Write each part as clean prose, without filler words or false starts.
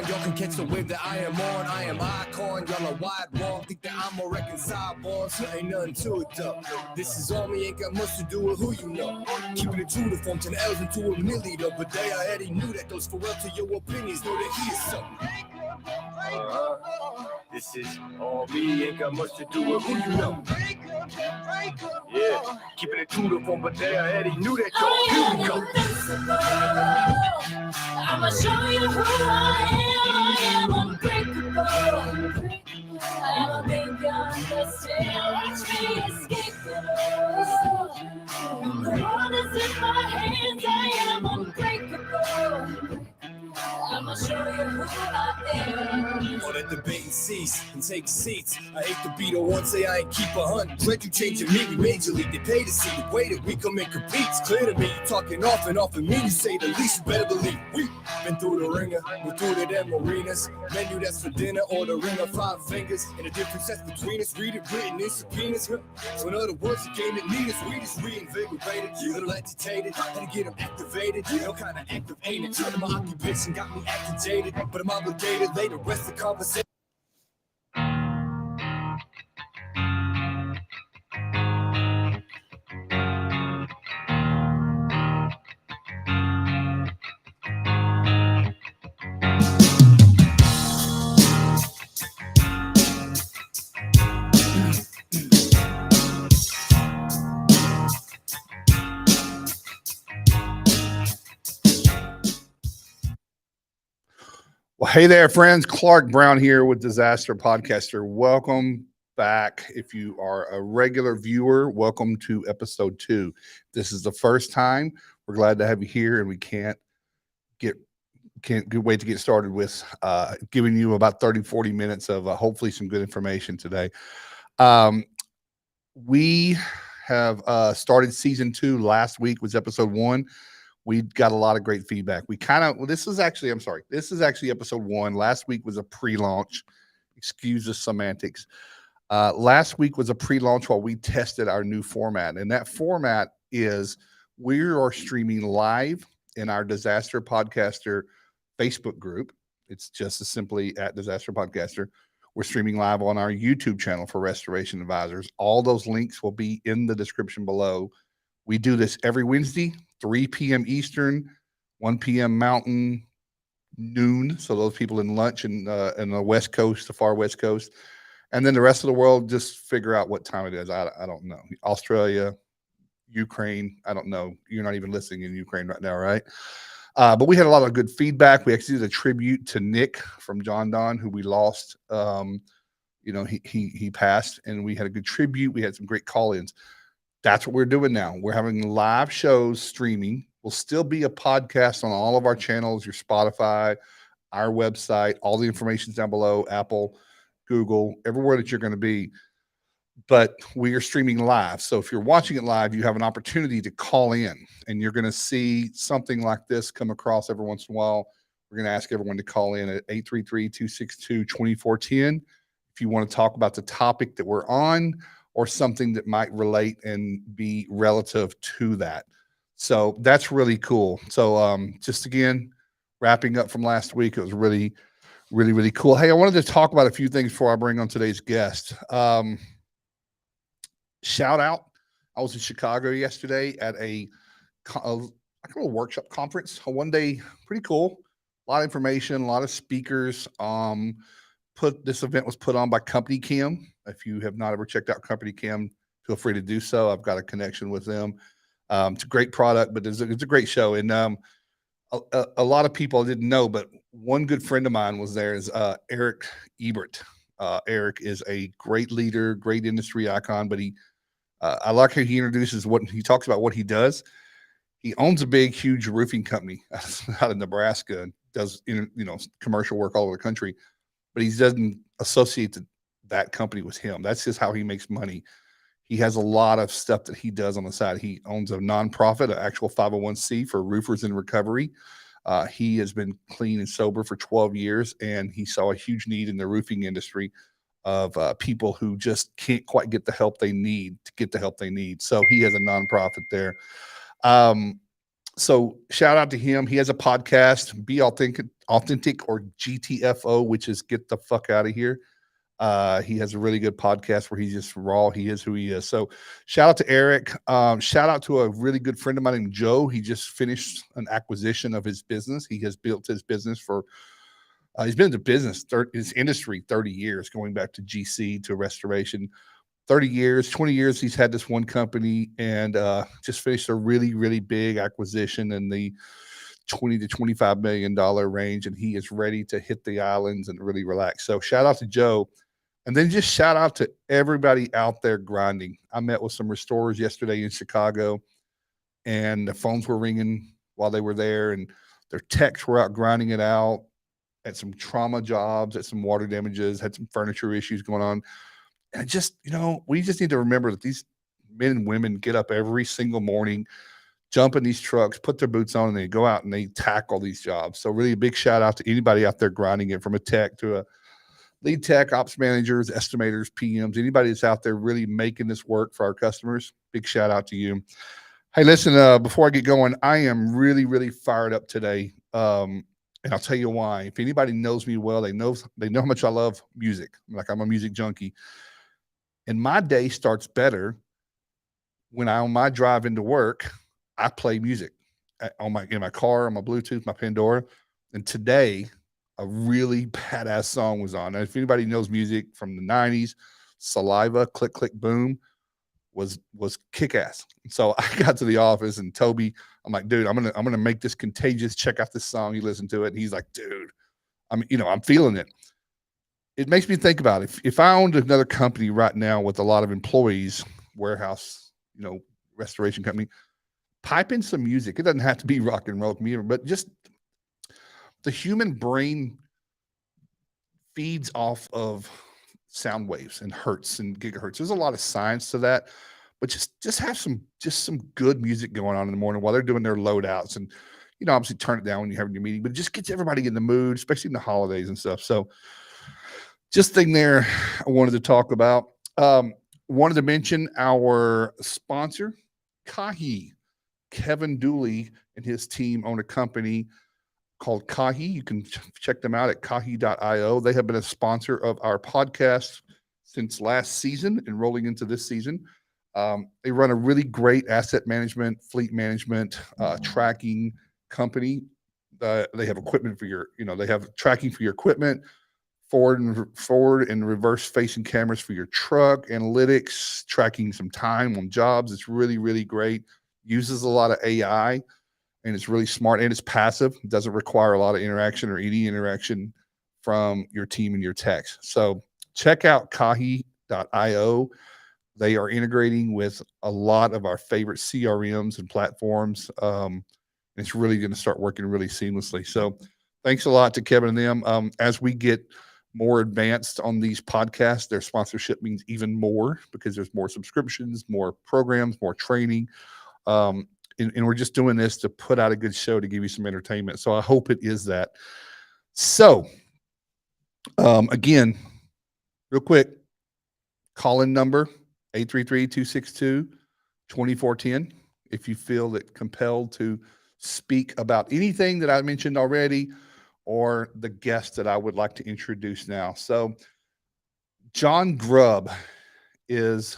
on. Y'all can catch the wave that I am on. I am icon. Y'all are wide wrong. Think that I'm a reconciled born. So ain't nothing to it though. This is on me. Ain't got much to do with who you know. Keeping it true to form 10 L's into a milli though. But they already knew that those farewell to your opinions. Know that he is so. This is all me. Ain't got much to do with who you know. Yeah, keeping it true to form, but they already knew that. Here we go. I'ma show you who I am unbreakable. I don't think you understand. Watch me escape it. The world is in my hands. I am unbreakable. I'ma show you who I am. All that debate and cease and take seats. I hate to be the one say I ain't keep 100. You changing me, we major league. They pay to see the way that we come and compete. It's clear to me, you talking off and me. You say the least, you better believe we been through the ringer. We're through to them arenas. Menu that's for dinner or the ring of 5 fingers. And the difference that's between us, read it written in subpoenas. So in other words, the game that need us, we just reinvigorated. A little agitated, had to get them activated. No kind of active ain't it. Turning my occupation got me agitated, but I'm obligated. Later, rest the conversation. Well, hey there, friends. Clark Brown here with Disaster Podcaster. Welcome back. If you are a regular viewer, welcome to episode 2. This is the first time. We're glad to have you here, and we can't wait to get started with giving you about 30-40 minutes of hopefully some good information today. We have started season 2. Last week was episode 1. We got a lot of great feedback. This is actually episode 1. Last week was a pre-launch. Excuse the semantics. Last week was a pre-launch while we tested our new format. And that format is we are streaming live in our Disaster Podcaster Facebook group. It's just as simply at Disaster Podcaster. We're streaming live on our YouTube channel for Restoration Advisors. All those links will be in the description below. We do this every Wednesday, 3 p.m. Eastern, 1 p.m. Mountain, noon. So those people in lunch in the West Coast, the far West Coast. And then the rest of the world, just figure out what time it is. I don't know. Australia, Ukraine, I don't know. You're not even listening in Ukraine right now, right? But we had a lot of good feedback. We actually did a tribute to Nick from John Don, who we lost. He passed, and we had a good tribute. We had some great call-ins. That's what we're doing now. We're having live shows streaming. We'll still be a podcast on all of our channels, your Spotify, our website, all the information's down below, Apple, Google, everywhere that you're going to be. But we are streaming live. So if you're watching it live, you have an opportunity to call in, and you're going to see something like this come across every once in a while. We're going to ask everyone to call in at 833-262-2410 if you want to talk about the topic that we're on, or something that might relate and be relative to that. So that's really cool. So just again, wrapping up from last week, it was really, really, really cool. Hey, I wanted to talk about a few things before I bring on today's guest. Shout out. I was in Chicago yesterday at a workshop conference, a one-day, pretty cool. A lot of information, a lot of speakers. This event was put on by Company Cam. If you have not ever checked out Company Cam, feel free to do so. I've got a connection with them. It's a great product, but it's a great show. And a lot of people didn't know, but one good friend of mine was there is Eric Ebert. Eric is a great leader, great industry icon, but I like how he introduces he talks about what he does. He owns a big, huge roofing company out of Nebraska and does commercial work all over the country, but he doesn't associate that company with him. That's just how he makes money. He has a lot of stuff that he does on the side. He owns a nonprofit, an actual 501c for roofers in recovery. He has been clean and sober for 12 years, and he saw a huge need in the roofing industry of people who just can't quite get the help they need to get the help they need. So he has a nonprofit there. So shout out to him. He has a podcast, Be Authentic or GTFO, which is get the fuck out of here. He has a really good podcast where he's just raw. He is who he is. So shout out to Eric. Shout out to a really good friend of mine named Joe. He just finished an acquisition of his business. He has built his business for, he's been in the business, his industry 30 years, going back to GC to restoration. 30 years, 20 years, he's had this one company and just finished a really, really big acquisition in the 20 to $25 million range. And he is ready to hit the islands and really relax. So shout out to Joe. And then just shout out to everybody out there grinding. I met with some restorers yesterday in Chicago, and the phones were ringing while they were there, and their techs were out grinding it out at some trauma jobs, at some water damages, had some furniture issues going on. And just, we just need to remember that these men and women get up every single morning, jump in these trucks, put their boots on, and they go out and they tackle these jobs. So really a big shout out to anybody out there grinding it, from a tech to a lead tech, ops managers, estimators, PMs, anybody that's out there really making this work for our customers. Big shout out to you. Hey, listen, before I get going, I am really, really fired up today. And I'll tell you why. If anybody knows me well, they know how much I love music. Like, I'm a music junkie. And my day starts better when on my drive into work, I play music in my car, on my Bluetooth, my Pandora. And today, a really badass song was on. And if anybody knows music from the 90s, Saliva, Click Click Boom was kick-ass. So I got to the office, and Toby, I'm like, dude, I'm gonna make this contagious. Check out this song. He listened to it, and he's like, dude, I'm feeling it. It makes me think about it. If I owned another company right now with a lot of employees, warehouse, restoration company, pipe in some music. It doesn't have to be rock and roll music, but just the human brain feeds off of sound waves and hertz and gigahertz. There's a lot of science to that, but just have some good music going on in the morning while they're doing their loadouts, and obviously turn it down when you're having your meeting, but it just gets everybody in the mood, especially in the holidays and stuff. So just thing there I wanted to talk about. Wanted to mention our sponsor, Kahi. Kevin Dooley and his team own a company called Kahi. You can check them out at kahi.io. They have been a sponsor of our podcast since last season and rolling into this season. They run a really great asset management, fleet management, tracking company. They have equipment for they have tracking for your equipment, forward and reverse facing cameras for your truck, analytics, tracking some time on jobs. It's really, really great. Uses a lot of AI, and it's really smart, and it's passive. It doesn't require a lot of interaction or any interaction from your team and your techs. So check out kahi.io. They are integrating with a lot of our favorite CRMs and platforms. It's really going to start working really seamlessly. So thanks a lot to Kevin and them. As we get more advanced on these podcasts, their sponsorship means even more, because there's more subscriptions, more programs, more training. And we're just doing this to put out a good show to give you some entertainment. So I hope it is that. So, again, real quick, call-in number 833-262-2410. If you feel that compelled to speak about anything that I mentioned already, or the guest that I would like to introduce now. So Jon Grubb is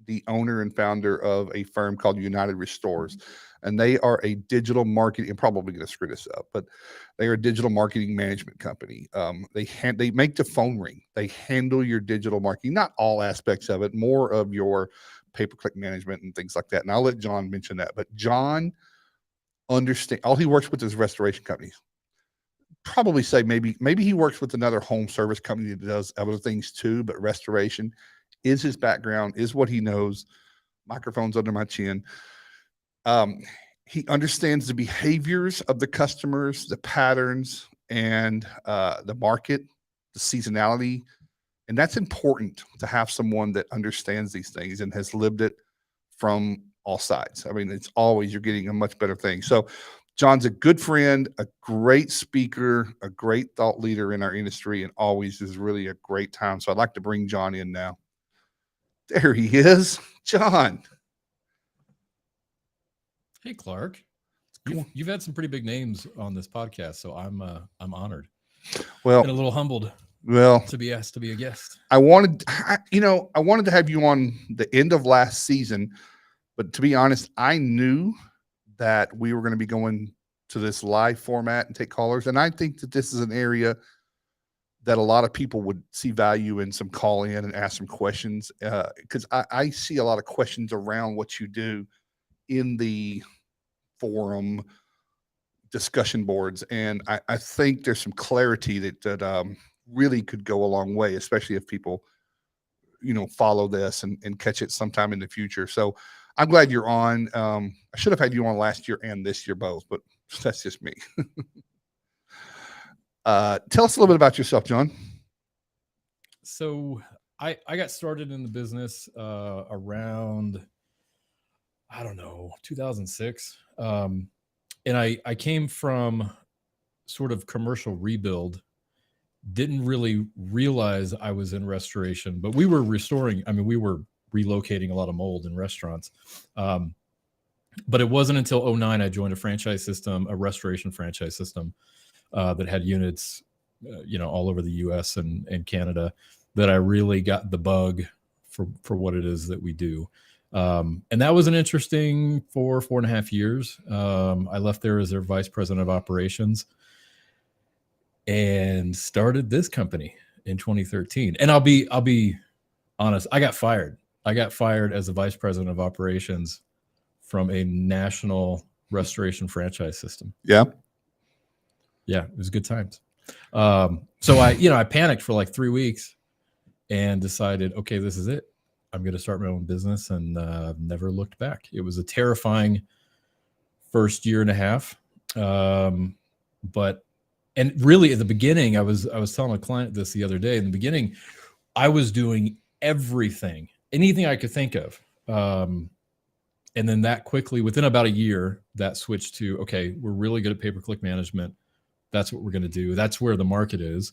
the owner and founder of a firm called United Restores, and they are a digital marketing. I'm probably going to screw this up, but they are a digital marketing management company. They make the phone ring. They handle your digital marketing, not all aspects of it, more of your pay-per-click management and things like that. And I'll let Jon mention that. But Jon understands. All he works with is restoration companies. Probably say maybe he works with another home service company that does other things too, but restoration is his background, is what he knows. Microphones under my chin. He understands the behaviors of the customers, the patterns, and the market, the seasonality. And that's important to have someone that understands these things and has lived it from all sides. I mean, it's always, you're getting a much better thing. So Jon's a good friend, a great speaker, a great thought leader in our industry, and always is really a great time. So I'd like to bring Jon in now. There he is. Jon. Hey, Clark. It's You've had some pretty big names on this podcast, so I'm honored Well, and a little humbled well, to be asked to be a guest. I wanted to have you on the end of last season, but to be honest, I knew that we were going to be going to this live format and take callers, and I think that this is an area that a lot of people would see value in, some call in and ask some questions, because I see a lot of questions around what you do in the forum discussion boards, and I think there's some clarity that really could go a long way, especially if people follow this and catch it sometime in the future. So I'm glad you're on. I should have had you on last year and this year both, but that's just me. Tell us a little bit about yourself, Jon. So I got started in the business around, I don't know, 2006. And I came from sort of commercial rebuild, didn't really realize I was in restoration, but we were restoring. I mean, we were relocating a lot of mold in restaurants. But it wasn't until 2009 I joined a franchise system, a restoration franchise system that had units, all over the U.S. and Canada, that I really got the bug for what it is that we do. And that was an interesting 4.5 years. I left there as their vice president of operations and started this company in 2013. And I'll be honest, I got fired. I got fired as the vice president of operations from a national restoration franchise system. Yeah. Yeah, it was good times. So I panicked for like 3 weeks and decided, okay, this is it. I'm going to start my own business, and never looked back. It was a terrifying first year and a half. And really at the beginning, I was telling a client this the other day. In the beginning, I was doing everything, anything I could think of. And then that quickly, within about a year, that switched to, okay, we're really good at pay-per-click management. That's what we're going to do. That's where the market is.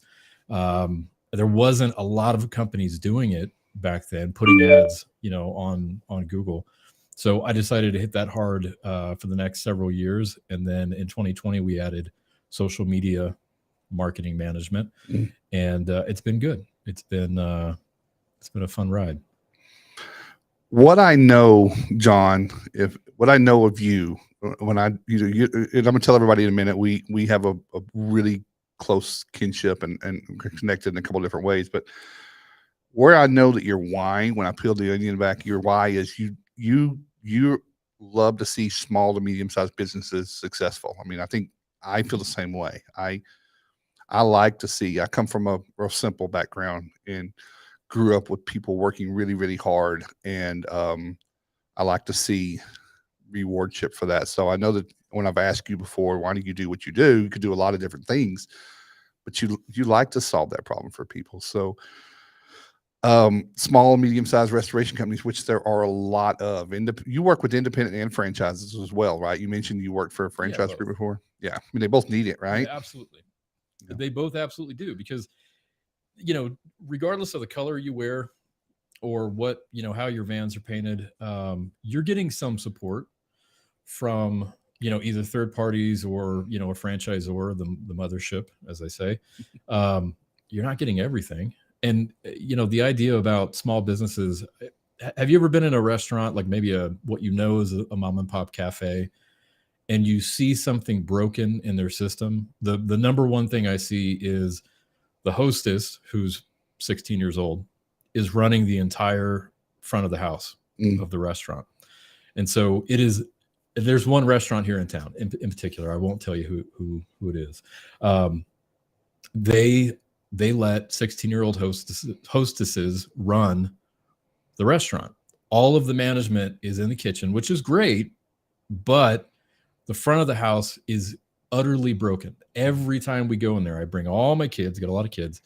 There wasn't a lot of companies doing it back then, putting ads, on Google. So I decided to hit that hard for the next several years. And then in 2020, we added social media marketing management, and it's been good. It's been a fun ride. What I know, Jon, what I know of you, when and I'm gonna tell everybody in a minute, we have a really close kinship and connected in a couple of different ways. But where I know that your why, when I peeled the onion back, your why is you love to see small to medium sized businesses successful. I mean, I think I feel the same way. I like to see. I come from a real simple background and grew up with people working really, really hard, and I like to see rewardship for that. So I know that when I've asked you before, why do you do what you do? You could do a lot of different things, but you like to solve that problem for people. So small, medium-sized restoration companies, which there are a lot of. You work with independent and franchises as well, right? You mentioned you worked for a franchise group before. Yeah, I mean, they both need it, right? Yeah, absolutely. Yeah. They both absolutely do, because regardless of the color you wear or what, how your vans are painted, you're getting some support from, either third parties or, a franchisor, the mothership, as I say. You're not getting everything. And, the idea about small businesses, have you ever been in a restaurant, like maybe what is a mom and pop cafe, and you see something broken in their system? The number one thing I see is the hostess, who's 16 years old, is running the entire front of the house of the restaurant. And so there's one restaurant here in town in particular. I won't tell you who it is. They let 16-year-old hostesses run the restaurant. All of the management is in the kitchen, which is great, but the front of the house is utterly broken. Every time we go in there, I bring all my kids, got a lot of kids,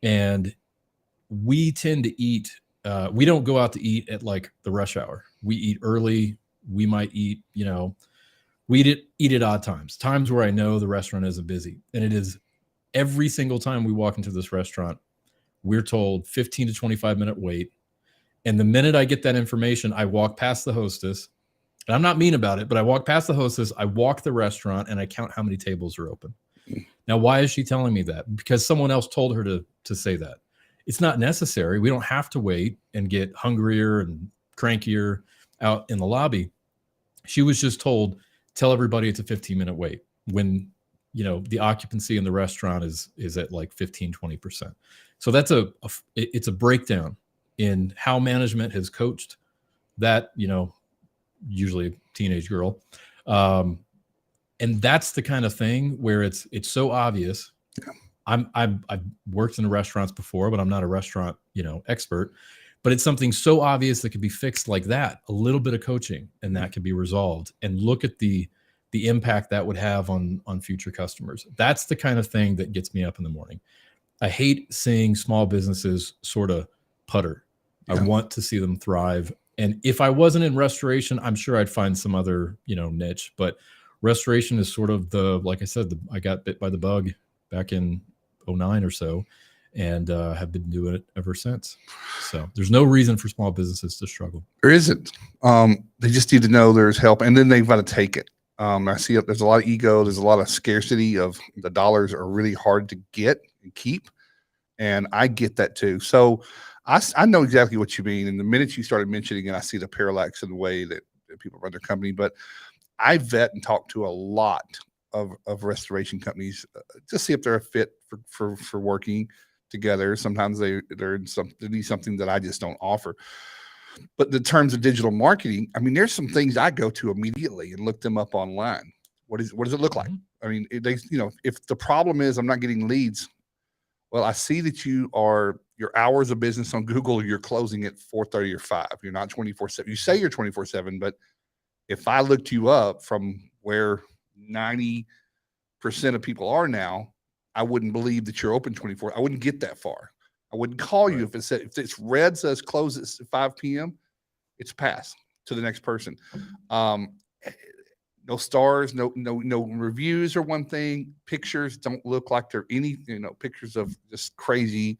and we tend to eat. We don't go out to eat at like the rush hour. We eat early. We might eat, we eat at odd times where I know the restaurant isn't busy. And it is every single time we walk into this restaurant, we're told 15 to 25 minute wait. And the minute I get that information, I walk past the hostess And I'm not mean about it, but I walk past the hostess, I walk the restaurant, and I count how many tables are open. Now, why is she telling me that? Because someone else told her to say that. It's not necessary. We don't have to wait and get hungrier and crankier out in the lobby. She was just told, tell everybody it's a 15-minute wait when, you know, the occupancy in the restaurant is at like 15-20%. So that's it's a breakdown in how management has coached that, you know, usually a teenage girl. And that's the kind of thing where it's so obvious. I've worked in restaurants before, but I'm not a restaurant, you know, expert. But it's something so obvious that could be fixed like that. A little bit of coaching, and that can be resolved. And look at the impact that would have on future customers. That's the kind of thing that gets me up in the morning. I hate seeing small businesses sort of putter. I want to see them thrive. And if I wasn't in restoration, I'm sure I'd find some other, you know, niche. But restoration is sort of like I said, I got bit by the bug back in 2009 or so, and have been doing it ever since. So there's no reason for small businesses to struggle. There isn't. They just need to know there's help, and then they've got to take it. I see there's a lot of ego. There's a lot of scarcity of the dollars are really hard to get and keep. And I get that too. So I know exactly what you mean. And the minute you started mentioning it, I see the parallax in the way that people run their company. But I vet and talk to a lot of restoration companies to see if they're a fit for working together. Sometimes they need something that I just don't offer. But in terms of digital marketing, I mean, there's some things I go to immediately and look them up online. What does it look like? I mean, if the problem is I'm not getting leads, well, I see that your hours of business on Google, you're closing at 4:30 or 5. You're not 24/7. You say you're 24/7, but if I looked you up from where 90% of people are now, I wouldn't believe that you're open 24. I wouldn't get that far. I wouldn't call you if it's red says close at 5 p.m. It's pass to the next person. No stars, no reviews are one thing. Pictures don't look like they're any, pictures of just crazy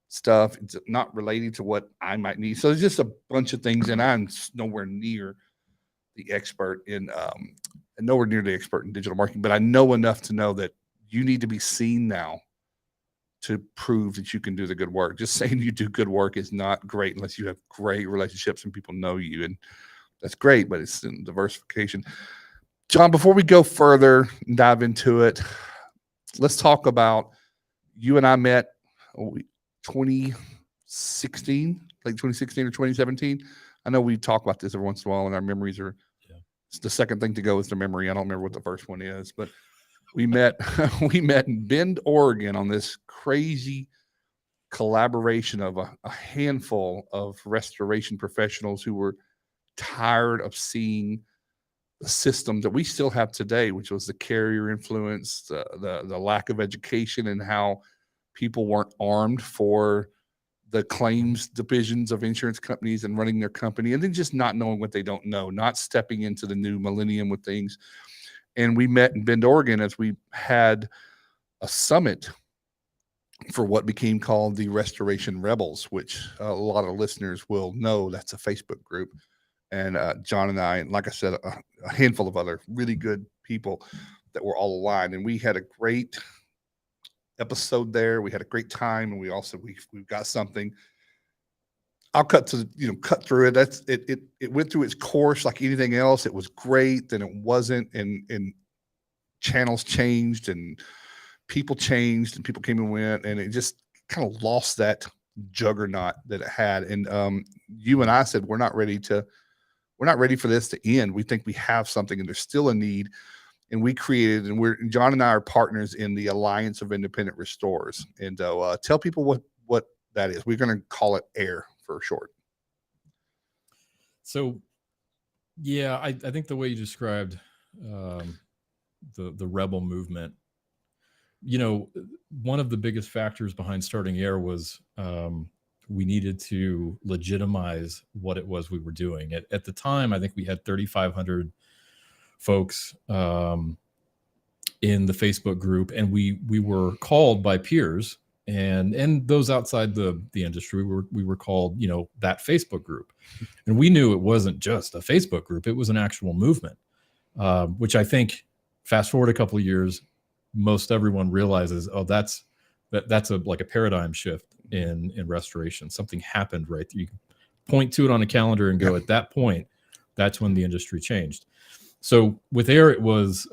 stuff. It's not related to what I might need. So there's just a bunch of things, and I'm nowhere near the expert in digital marketing, but I know enough to know that you need to be seen now to prove that you can do the good work. Just saying you do good work is not great unless you have great relationships and people know you, and that's great, but it's in diversification. Jon, before we go further and dive into it, let's talk about you and I met 2016, like 2016 or 2017. I know we talk about this every once in a while, and our memories are the second thing to go is the memory. I don't remember what the first one is, but we met in Bend, Oregon on this crazy collaboration of a handful of restoration professionals who were tired of seeing the system that we still have today, which was the carrier influence, the lack of education, and how people weren't armed for the claims divisions of insurance companies and running their company, and then just not knowing what they don't know, not stepping into the new millennium with things. And we met in Bend, Oregon, as we had a summit for what became called the Restoration Rebels, which a lot of listeners will know. That's a Facebook group. And Jon and I, and like I said, a handful of other really good people that were all aligned. And we had a great episode there. We had a great time, and we've got something. I'll cut through it. It went through its course like anything else. It was great, then it wasn't, and channels changed, and people changed, and people came and went, and it just kind of lost that juggernaut that it had. And you and I said we're not ready for this to end. We think we have something, and there's still a need. And we created, and Jon and I are partners in the Alliance of Independent Restorers. And tell people what that is. We're going to call it AIR for short. So, yeah, I think the way you described the rebel movement, one of the biggest factors behind starting AIR was we needed to legitimize what it was we were doing. At the time, I think we had 3,500 folks in the Facebook group, and we were called by peers and those outside the industry, we were called, you know, that Facebook group. And we knew it wasn't just a Facebook group, it was an actual movement, which I think fast forward a couple of years, most everyone realizes, oh, that's like a paradigm shift in restoration. Something happened, right? You can point to it on a calendar and go, at that point, that's when the industry changed. So with AIR, it was,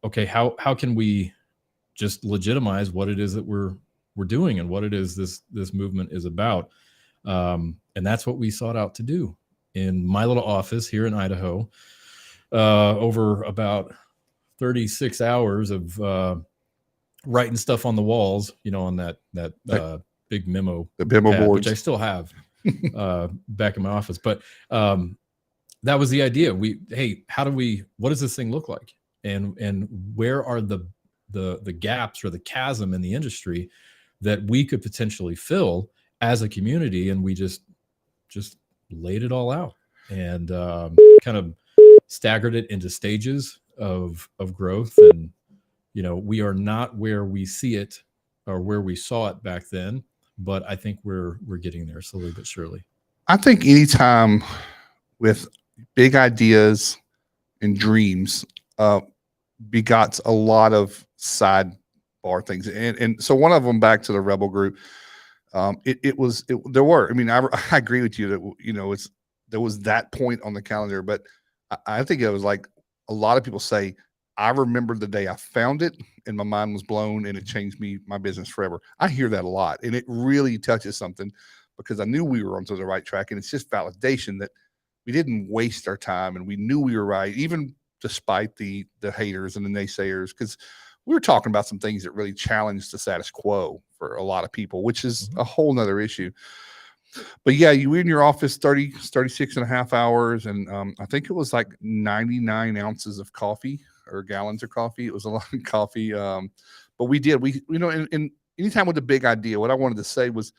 okay, how can we just legitimize what it is that we're doing and what it is this movement is about? And that's what we sought out to do in my little office here in Idaho, over about 36 hours of writing stuff on the walls, you know, on that big memo, the memo pad, boards, which I still have back in my office. But that was the idea. Hey, what does this thing look like? And where are the gaps or the chasm in the industry that we could potentially fill as a community? And we just laid it all out and kind of staggered it into stages of growth. And, you know, we are not where we see it or where we saw it back then, but I think we're getting there slowly but surely. I think anytime with big ideas and dreams begots a lot of sidebar things. And so one of them, back to the Rebel group, I mean, I agree with you that, you know, there was that point on the calendar, but I think it was like a lot of people say, I remember the day I found it and my mind was blown and it changed my business forever. I hear that a lot, and it really touches something because I knew we were onto the right track, and it's just validation that we didn't waste our time and we knew we were right, even despite the haters and the naysayers, because we were talking about some things that really challenged the status quo for a lot of people, which is a whole nother issue. But yeah, you were in your office 36 and a half hours. And I think it was like 99 ounces of coffee or gallons of coffee. It was a lot of coffee. But we you know, and anytime with a big idea, what I wanted to say was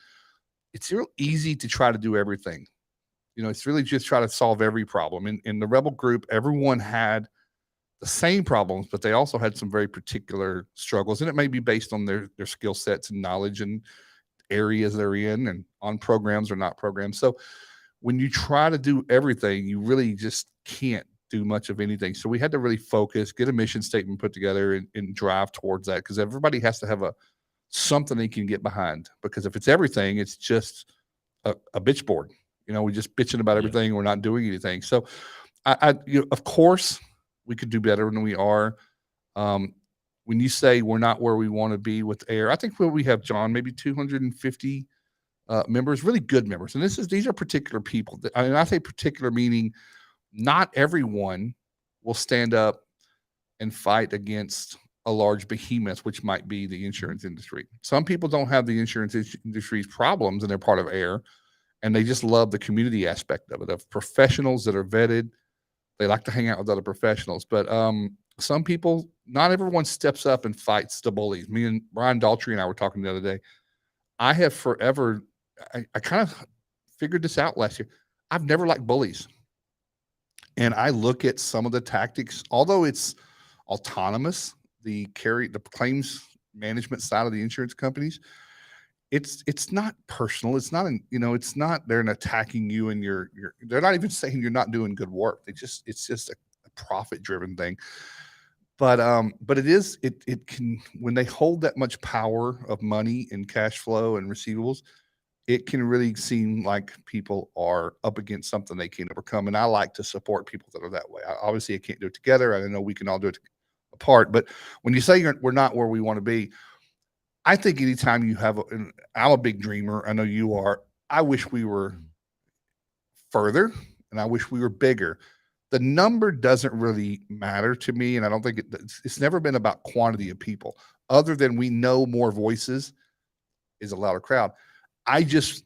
it's real easy to try to do everything. You know, it's really just try to solve every problem. In the Rebel group, everyone had the same problems, but they also had some very particular struggles. And it may be based on their skill sets and knowledge and areas they're in and on programs or not programs. So when you try to do everything, you really just can't do much of anything. So we had to really focus, get a mission statement put together and drive towards that, because everybody has to have something they can get behind. Because if it's everything, it's just a bitch board. You know, we're just bitching about everything. We're not doing anything. So you know, of course, we could do better than we are. When you say we're not where we want to be with AIR, I think we have, John, maybe 250 members, really good members. And these are particular people. I say particular meaning not everyone will stand up and fight against a large behemoth, which might be the insurance industry. Some people don't have the insurance industry's problems and they're part of AIR, and they just love the community aspect of it, of professionals that are vetted. They like to hang out with other professionals. But some people, not everyone steps up and fights the bullies. Me and Brian Daltrey and I were talking the other day. I have forever, I kind of figured this out last year. I've never liked bullies. And I look at some of the tactics, although it's autonomous, the claims management side of the insurance companies, it's not personal. It's not, it's not, they're attacking you and they're not even saying you're not doing good work. It's just a profit driven thing. But it can, when they hold that much power of money and cash flow and receivables, it can really seem like people are up against something they can't overcome. And I like to support people that are that way. Obviously I can't do it together. I know we can all do it apart, but when you say we're not where we want to be, I think anytime you have, I'm a big dreamer. I know you are. I wish we were further, and I wish we were bigger. The number doesn't really matter to me, and I don't think it's never been about quantity of people, other than we know more voices is a louder crowd. I just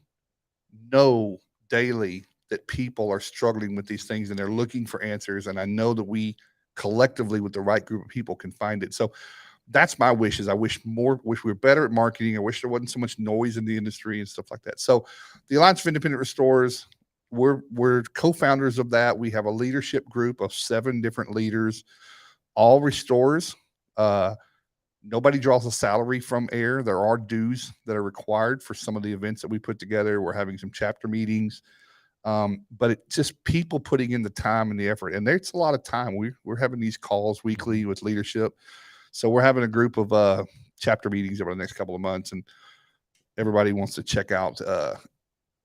know daily that people are struggling with these things, and they're looking for answers, and I know that we collectively, with the right group of people, can find it. So that's my wish. Is I wish we were better at marketing. I wish there wasn't so much noise in the industry and stuff like that. So the Alliance of Independent Restorers, we're co-founders of that. We have a leadership group of 7 different leaders, all restorers. Nobody draws a salary from air. There are dues that are required for some of the events that we put together. We're having some chapter meetings, but it's just people putting in the time and the effort. And there's a lot of time. We're having these calls weekly with leadership. So we're having a group of chapter meetings over the next couple of months, and everybody wants to check out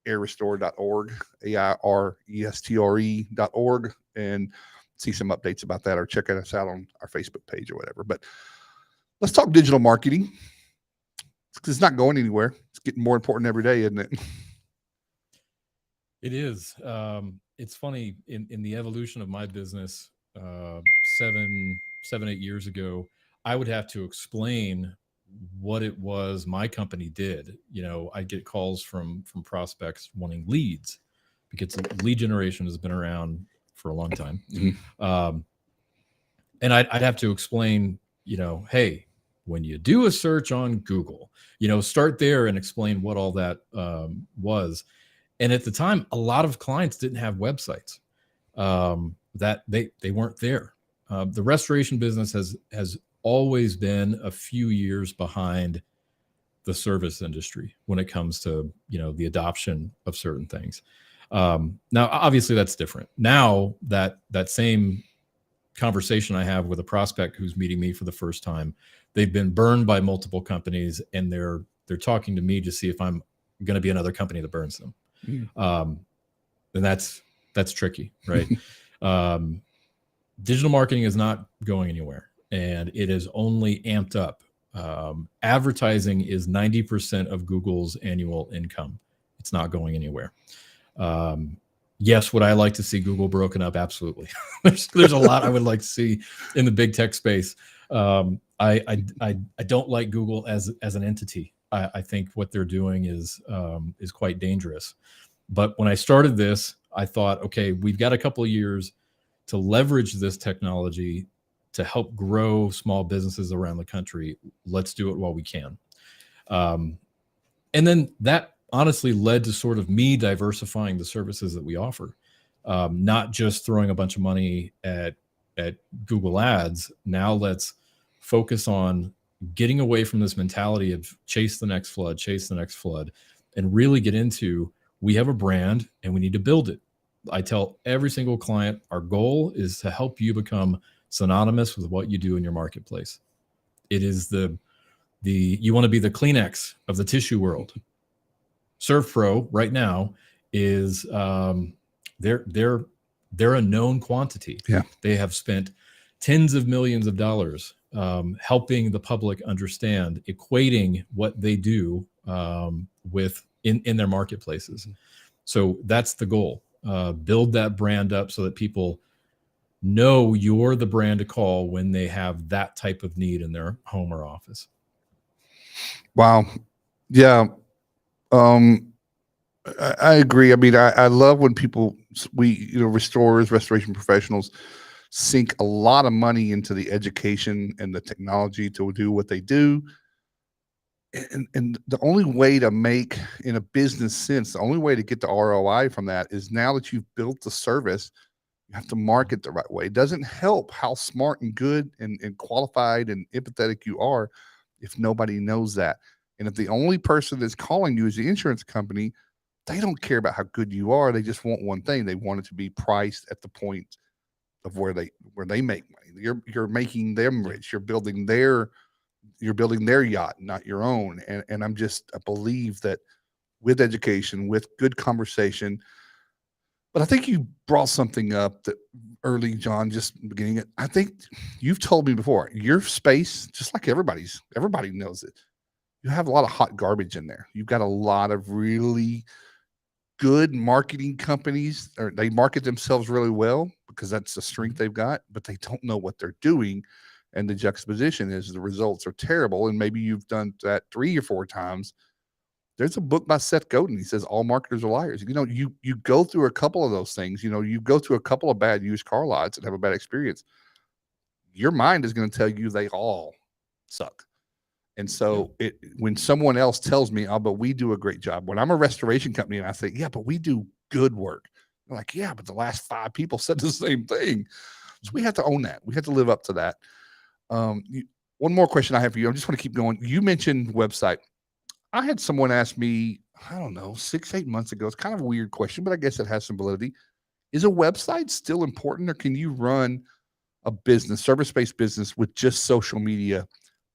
airrestore.org, AIRESTRE.org, and see some updates about that, or check us out on our Facebook page or whatever. But let's talk digital marketing, because it's not going anywhere. It's getting more important every day, isn't it? It is. It's funny, in the evolution of my business, 8 years ago, I would have to explain what it was my company did. I'd get calls from prospects wanting leads, because lead generation has been around for a long time. And I'd have to explain, hey, when you do a search on Google, start there and explain what all that was. And at the time, a lot of clients didn't have websites, that they weren't there. The restoration business has always been a few years behind the service industry when it comes to, the adoption of certain things. Now, obviously that's different. Now that same conversation I have with a prospect who's meeting me for the first time, they've been burned by multiple companies, and they're talking to me to see if I'm going to be another company that burns them. And that's tricky, right? Digital marketing is not going anywhere, and it is only amped up. Advertising is 90% of Google's annual income. It's not going anywhere. Yes, would I like to see Google broken up? Absolutely. There's a lot I would like to see in the big tech space. I don't like Google as an entity. I think what they're doing is quite dangerous. But when I started this, I thought, okay, we've got a couple of years to leverage this technology to help grow small businesses around the country. Let's do it while we can. And then that honestly led to sort of me diversifying the services that we offer, not just throwing a bunch of money at Google Ads. Now let's focus on getting away from this mentality of chase the next flood, and really get into, we have a brand and we need to build it. I tell every single client, our goal is to help you become synonymous with what you do in your marketplace. It is you want to be the Kleenex of the tissue world. ServPro right now is they're a known quantity. Yeah. They have spent tens of millions of dollars helping the public understand, equating what they do with in their marketplaces. So that's the goal. Build that brand up so that people know you're the brand to call when they have that type of need in their home or office. Wow. Yeah. I agree. I mean, I love when restorers, restoration professionals sink a lot of money into the education and the technology to do what they do. And the only way to make, in a business sense, the only way to get the ROI from that is, now that you've built the service, you have to market the right way. It doesn't help how smart and good and qualified and empathetic you are if nobody knows that. And if the only person that's calling you is the insurance company, they don't care about how good you are. They just want one thing. They want it to be priced at the point of where they make money. You're making them rich. You're building their yacht, not your own. And I believe that with education, with good conversation. But I think you brought something up that early, Jon, just beginning it. I think you've told me before, your space, just like everybody knows it, you have a lot of hot garbage in there. You've got a lot of really good marketing companies, or they market themselves really well because that's the strength they've got, but they don't know what they're doing. And the juxtaposition is the results are terrible. And maybe you've done that 3 or 4 times. There's a book by Seth Godin. He says all marketers are liars. You go through a couple of those things. You go through a couple of bad used car lots and have a bad experience. Your mind is going to tell you they all suck. And so when someone else tells me, oh, but we do a great job. When I'm a restoration company and I say, yeah, but we do good work. They're like, yeah, but the last 5 people said the same thing. So we have to own that. We have to live up to that. One more question I have for you. I just want to keep going. You mentioned website. I had someone ask me, I don't know, 6-8 months ago. It's kind of a weird question, but I guess it has some validity. Is a website still important, or can you run a business, service-based business, with just social media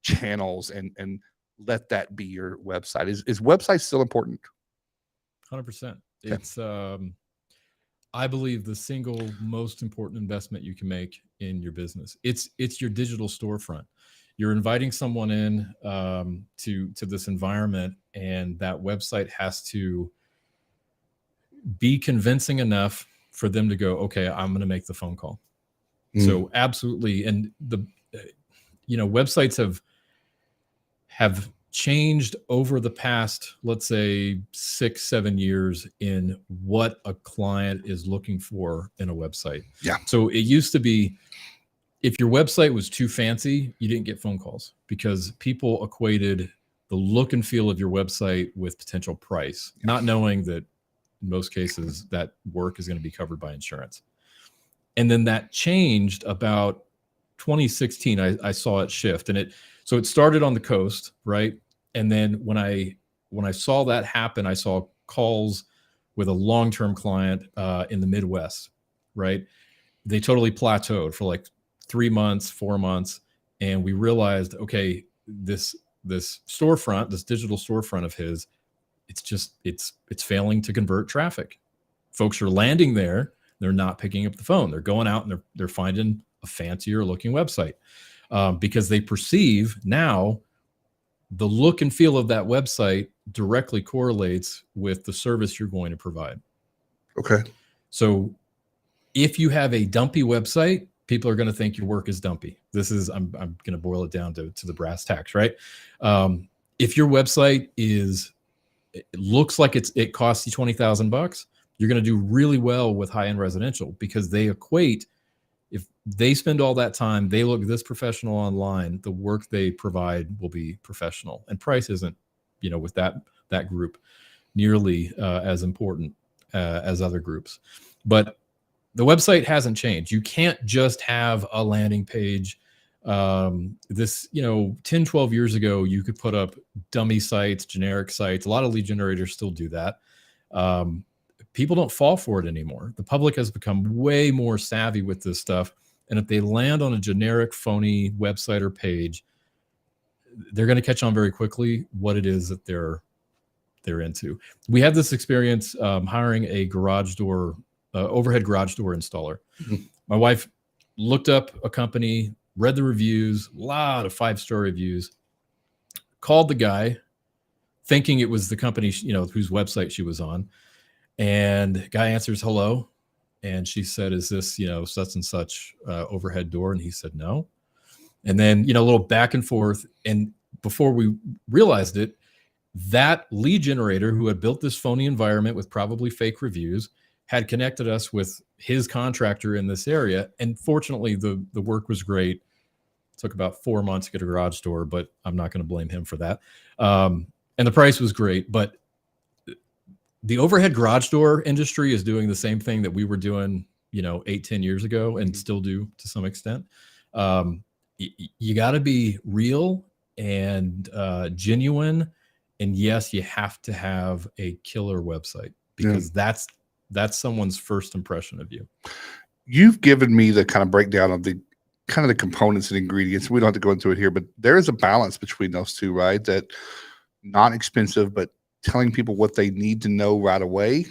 channels and let that be your website? Is website still important? 100%. Okay. It's I believe the single most important investment you can make in your business. It's your digital storefront. You're inviting someone in to this environment, and that website has to be convincing enough for them to go, okay, I'm going to make the phone call. So absolutely. And the websites have changed over the past, let's say 6-7 years, in what a client is looking for in a website. Yeah. So it used to be, if your website was too fancy, you didn't get phone calls, because people equated the look and feel of your website with potential price, not knowing that in most cases that work is going to be covered by insurance. And then that changed about 2016. I saw it shift, and it started on the coast, right? And then when I saw that happen, I saw calls with a long-term client in the Midwest, right? They totally plateaued for like 3 months, 4 months, and we realized, okay, this storefront, this digital storefront of his, it's failing to convert traffic. Folks are landing there, they're not picking up the phone. They're going out and they're finding a fancier looking website because they perceive now the look and feel of that website directly correlates with the service you're going to provide. Okay. So if you have a dumpy website, people are going to think your work is dumpy. This is, I'm going to boil it down to the brass tacks, right? If your website it looks like it costs you $20,000, you're going to do really well with high-end residential, because they equate, if they spend all that time, they look this professional online, the work they provide will be professional, and price isn't, with that group nearly as important as other groups. But the website hasn't changed. You can't just have a landing page. 10, 12 years ago, you could put up dummy sites, generic sites. A lot of lead generators still do that. People don't fall for it anymore. The public has become way more savvy with this stuff. And if they land on a generic, phony website or page, they're going to catch on very quickly what it is that they're into. We had this experience hiring a garage door, overhead garage door installer. Mm-hmm. My wife looked up a company, read the reviews, a lot of 5-star reviews, called the guy thinking it was the company, whose website she was on. And guy answers, hello. And she said, is this, such and such overhead door? And he said, no. And then, a little back and forth. And before we realized it, that lead generator who had built this phony environment with probably fake reviews had connected us with his contractor in this area. And fortunately, the work was great. It took about 4 months to get a garage door, but I'm not going to blame him for that. And the price was great. But the overhead garage door industry is doing the same thing that we were doing, 8-10 years ago, and still do to some extent. You got to be real and genuine. And yes, you have to have a killer website, because that's someone's first impression of you. You've given me the kind of breakdown of the kind of the components and ingredients. We don't have to go into it here, but there is a balance between those two, right? That not expensive, but telling people what they need to know right away.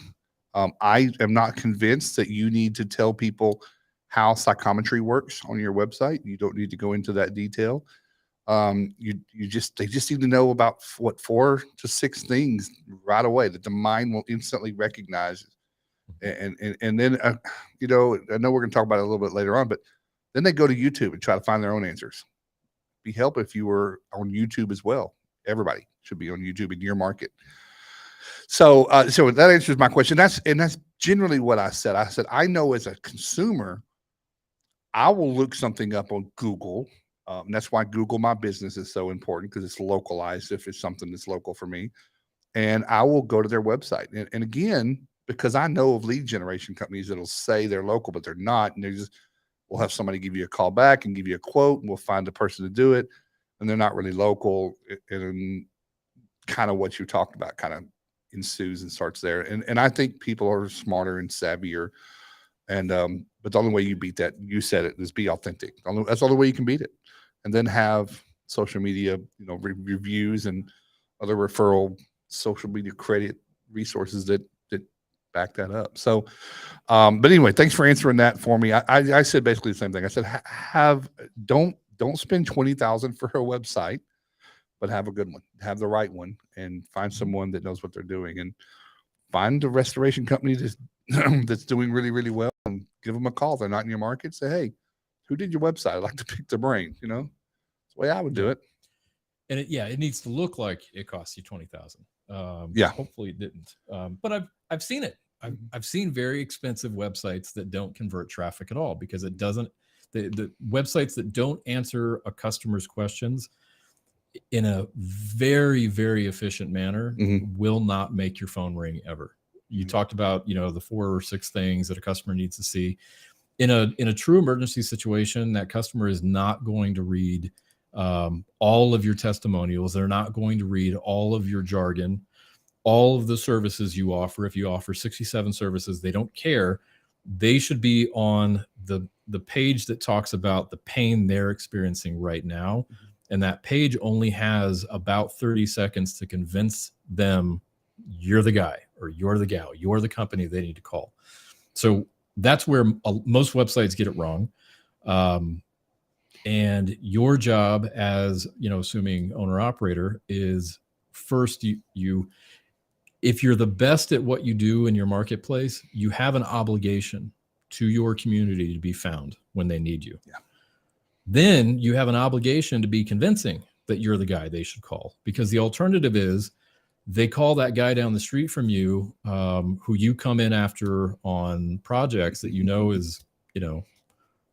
I am not convinced that you need to tell people how psychometry works on your website. You don't need to go into that detail. They just need to know about 4 to 6 things right away that the mind will instantly recognize. And then, I know we're going to talk about it a little bit later on, but then they go to YouTube and try to find their own answers. Be help if you were on YouTube as well. Everybody should be on YouTube in your market. So that answers my question. That's generally what I said. I said, I know as a consumer, I will look something up on Google. And that's why Google My Business is so important, because it's localized if it's something that's local for me. And I will go to their website. And again, because I know of lead generation companies that'll say they're local, but they're not. And we'll have somebody give you a call back and give you a quote, and we'll find the person to do it. and they're not really local, and kind of what you talked about kind of ensues and starts there. And I think people are smarter and savvier. And but the only way you beat that, you said it, is be authentic. That's the only way you can beat it. And then have social media, reviews and other referral social media credit resources that back that up. So, but anyway, thanks for answering that for me. I said basically the same thing. I said don't spend $20,000 for a website, but have a good one, have the right one, and find someone that knows what they're doing, and find a restoration company that's doing really, really well, and give them a call. If they're not in your market, say, hey, who did your website? I'd like to pick their brain. That's the way I would do it. And it needs to look like it costs you $20,000. Yeah. Hopefully it didn't. But I've seen it. I've seen very expensive websites that don't convert traffic at all, because it doesn't. The websites that don't answer a customer's questions in a very, very efficient manner will not make your phone ring ever. You talked about, the 4 or 6 things that a customer needs to see in a true emergency situation. That customer is not going to read all of your testimonials. They're not going to read all of your jargon, all of the services you offer. If you offer 67 services, they don't care. They should be on the page that talks about the pain they're experiencing right now. And that page only has about 30 seconds to convince them you're the guy or you're the gal, you're the company they need to call. So that's where most websites get it wrong. And your job as, assuming owner operator, is first if you're the best at what you do in your marketplace, you have an obligation to your community to be found when they need you. Yeah. Then you have an obligation to be convincing that you're the guy they should call, because the alternative is they call that guy down the street from you, who you come in after on projects that is,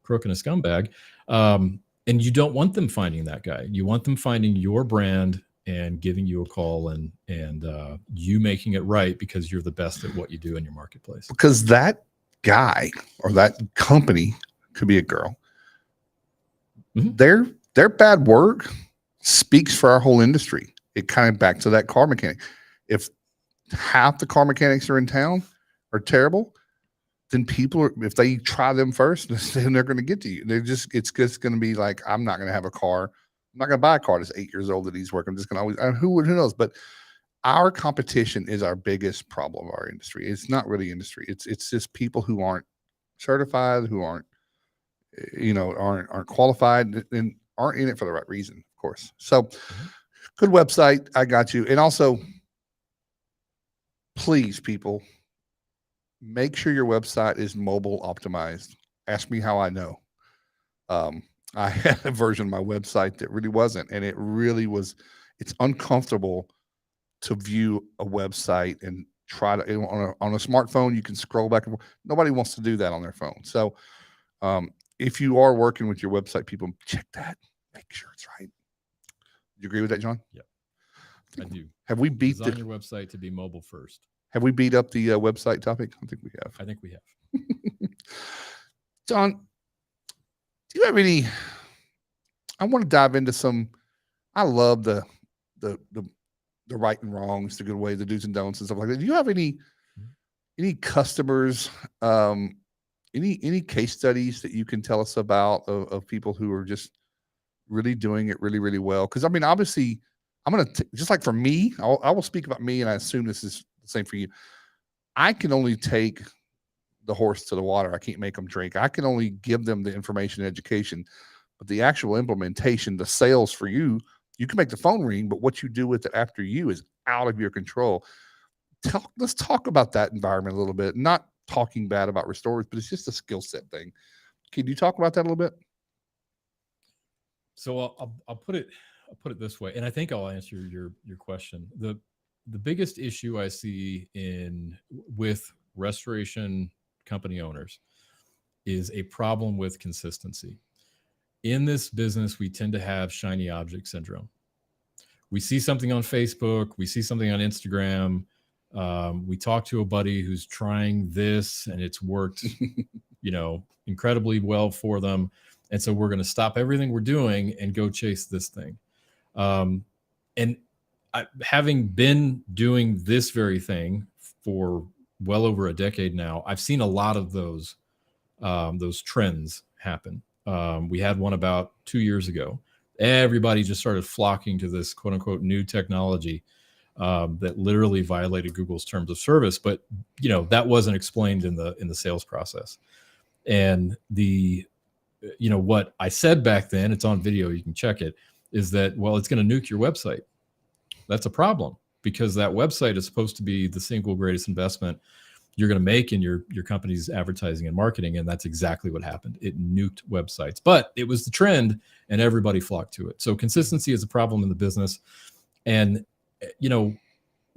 crook and a scumbag. And you don't want them finding that guy. You want them finding your brand and giving you a call and you making it right because you're the best at what you do in your marketplace. Because that guy or that company, could be a girl, their bad work speaks for our whole industry. It kind of back to that car mechanic. If half the car mechanics are in town are terrible, then if they try them first, then they're going to get to you. It's just going to be like, I'm not going to have a car. I'm not going to buy a car that's 8 years old that needs work. I'm just going to always, who knows? But our competition is our biggest problem of our industry. It's not really industry. It's just people who aren't certified, who aren't qualified, and aren't in it for the right reason, of course. So good website. I got you. And also, please, people, make sure your website is mobile optimized. Ask me how I know. I had a version of my website that really wasn't, and it really was. It's uncomfortable to view a website and try to on a smartphone. You can scroll back and forth. Nobody wants to do that on their phone. So, if you are working with your website, people, check that. Make sure it's right. Do you agree with that, John? Yeah, I do. Have we beat Design your website to be mobile first? Have we beat up the website topic? I think we have. I think we have. John, do you have any? I want to dive into some. I love the right and wrongs, the good way, the do's and don'ts and stuff like that. Do you have any customers, any case studies that you can tell us about of people who are just really doing it really, really well? Because I mean, obviously, I'm going to just like for me, I will speak about me, and I assume this is the same for you. I can only take the horse to the water. I can't make them drink. I can only give them the information and education, but the actual implementation, the sales for you can make the phone ring, but what you do with it after you is out of your control. Let's talk about that environment a little bit. Not talking bad about restorers, but it's just a skill set thing. Can you talk about that a little bit? So I'll put it this way, and I think I'll answer your question. The biggest issue I see with restoration company owners is a problem with consistency. In this business, we tend to have shiny object syndrome. We see something on Facebook, we see something on Instagram, we talk to a buddy who's trying this and it's worked, incredibly well for them. And so we're going to stop everything we're doing and go chase this thing. And having been doing this very thing for well over a decade now, I've seen a lot of those trends happen. We had one about 2 years ago. Everybody just started flocking to this quote unquote new technology that literally violated Google's terms of service, but that wasn't explained in the sales process. And what I said back then, it's on video, you can check it, is that, well, it's going to nuke your website. That's a problem, because that website is supposed to be the single greatest investment you're going to make in your company's advertising and marketing. And that's exactly what happened. It nuked websites, but it was the trend and everybody flocked to it. So consistency is a problem in the business. And,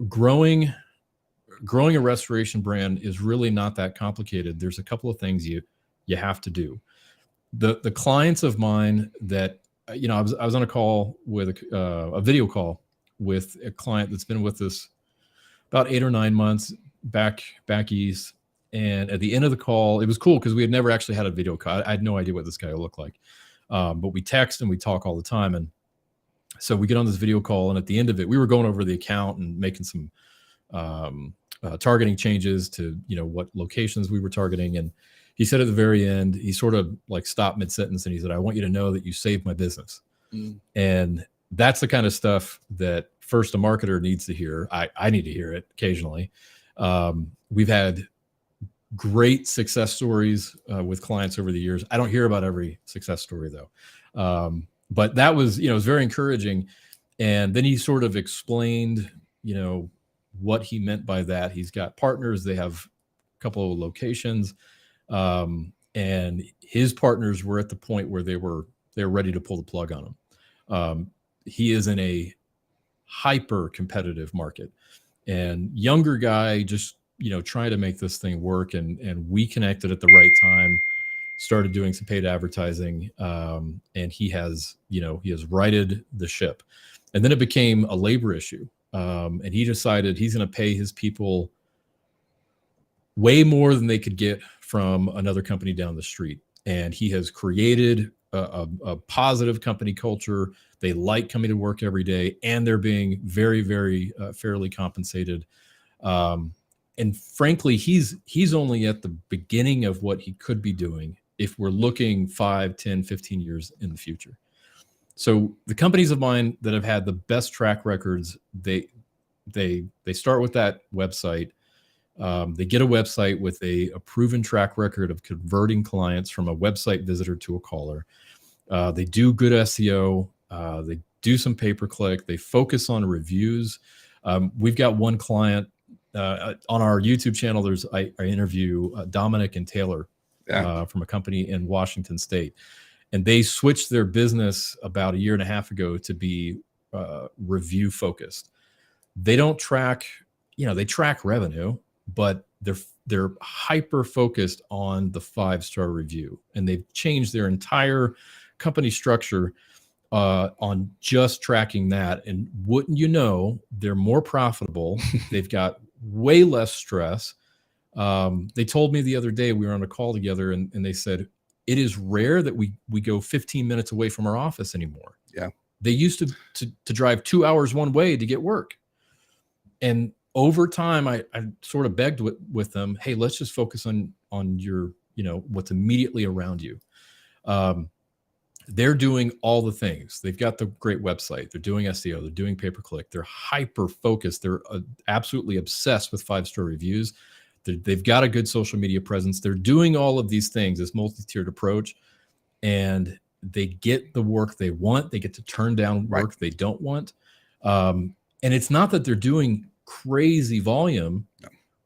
growing a restoration brand is really not that complicated. There's a couple of things you have to do. The clients of mine that, I was on a call with a video call with a client that's been with us about 8 or 9 months back east. And at the end of the call, it was cool because we had never actually had a video call. I had no idea what this guy looked like. But we text and we talk all the time. And so we get on this video call, and at the end of it, we were going over the account and making some targeting changes to, what locations we were targeting. And he said at the very end, he sort of like stopped mid-sentence and he said, "I want you to know that you saved my business." And that's the kind of stuff that first a marketer needs to hear. I need to hear it occasionally. We've had great success stories with clients over the years. I don't hear about every success story though. But that was, it was very encouraging. And then he sort of explained, what he meant by that. He's got partners. They have a couple of locations. And his partners were at the point where they were ready to pull the plug on him. He is in a hyper competitive market, and younger guy just, trying to make this thing work. And we connected at the right time, started doing some paid advertising. And he has righted the ship. And then it became a labor issue. And he decided he's going to pay his people way more than they could get from another company down the street. And he has created a positive company culture. They like coming to work every day, and they're being very, very fairly compensated. And frankly, he's only at the beginning of what he could be doing if we're looking 5, 10, 15 years in the future. So the companies of mine that have had the best track records, they start with that website. They get a website with a proven track record of converting clients from a website visitor to a caller. They do good SEO. They do some pay-per-click. They focus on reviews. We've got one client on our YouTube channel. I interview Dominic and Taylor from a company in Washington State. And they switched their business about 1.5 years ago to be review focused. They don't track, they track revenue, but they're hyper focused on the 5-star review. And they've changed their entire company structure on just tracking that. And wouldn't you know, they're more profitable. They've got way less stress. They told me the other day, we were on a call together, and they said, it is rare that we go 15 minutes away from our office anymore. Yeah. They used to drive 2 hours one way to get work. And over time, I sort of begged with them, hey, let's just focus on your, what's immediately around you. They're doing all the things. They've got the great website. They're doing SEO. They're doing pay-per-click. They're hyper focused. They're absolutely obsessed with 5-star reviews. They've got a good social media presence. They're doing all of these things, this multi-tiered approach, and they get the work they want. They get to turn down work they don't want. And it's not that they're doing crazy volume,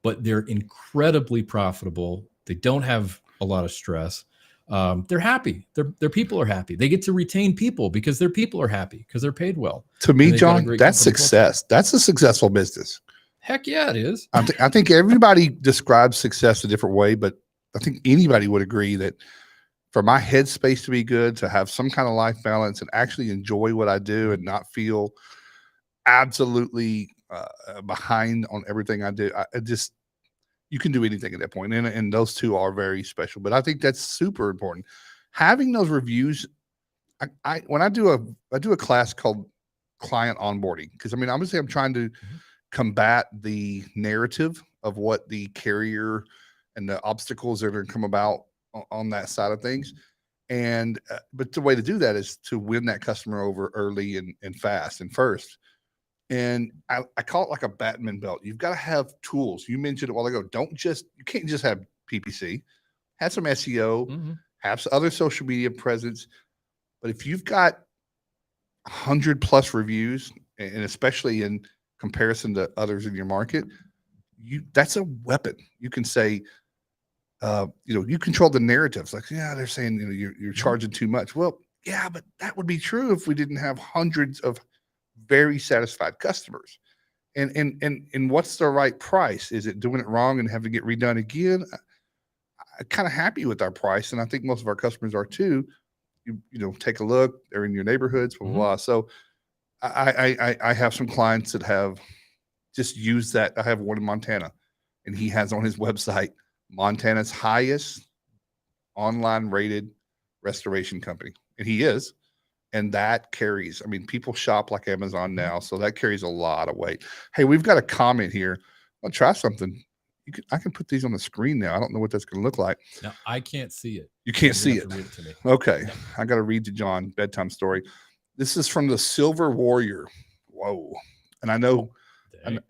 but they're incredibly profitable. They don't have a lot of stress. They're happy. Their people are happy. They get to retain people because their people are happy because they're paid well. To me, Jon, that's success. That's a successful business. Heck yeah, it is. I think everybody describes success a different way, but I think anybody would agree that for my headspace to be good, to have some kind of life balance and actually enjoy what I do and not feel absolutely behind on everything I do, you can do anything at that point. And those two are very special, but I think that's super important. Having those reviews, when I do a class called client onboarding. Because I mean, obviously, I'm trying to combat the narrative of what the carrier and the obstacles that are going to come about on that side of things. And but the way to do that is to win that customer over early and fast and first. And I call it like a Batman belt. You've got to have tools. You mentioned it a while ago. You can't just have PPC. Have some SEO, have some other social media presence. But if you've got 100+ reviews, and especially in comparison to others in your market, that's a weapon. You can say, you control the narratives. Like, yeah, they're saying you're charging too much. Well, yeah, but that would be true if we didn't have hundreds of very satisfied customers. And what's the right price? Is it doing it wrong and have to get redone again? I'm kind of happy with our price, and I think most of our customers are too. You take a look; they're in your neighborhoods, blah blah blah. So I have some clients that have just used that. I have one in Montana, and he has on his website Montana's highest online rated restoration company, and he is. And that carries. I mean, people shop like Amazon now, so that carries a lot of weight. Hey, we've got a comment here. I'll try something. I can put these on the screen now. I don't know what that's going to look like. Now, I can't see it. You can't see it. Read it to me. Okay. No. I got to read to Jon bedtime story. This is from the Silver Warrior. Whoa. And I know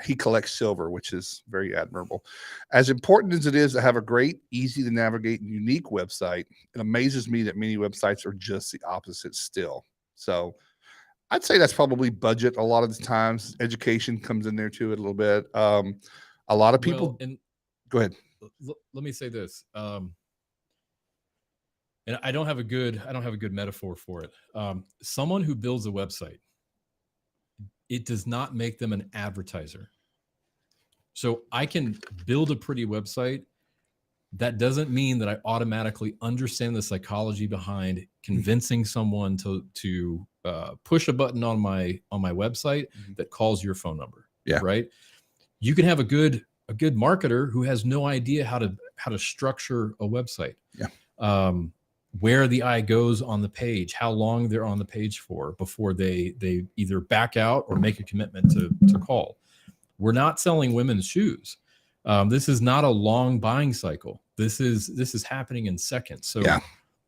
he collects silver, which is very admirable. As important as it is to have a great, easy to navigate, and unique website, it amazes me that many websites are just the opposite still. So I'd say that's probably budget a lot of the times. Education comes in there too a little bit. A lot of people. Go ahead. Let me say this. And I don't have a good metaphor for it. Someone who builds a website, it does not make them an advertiser. So I can build a pretty website. That doesn't mean that I automatically understand the psychology behind convincing someone to push a button on my website that calls your phone number. Yeah. Right. You can have a good marketer who has no idea how to structure a website. Yeah. Where the eye goes on the page, how long they're on the page for before they either back out or make a commitment to call. We're not selling women's shoes. This is not a long buying cycle. This is happening in seconds. So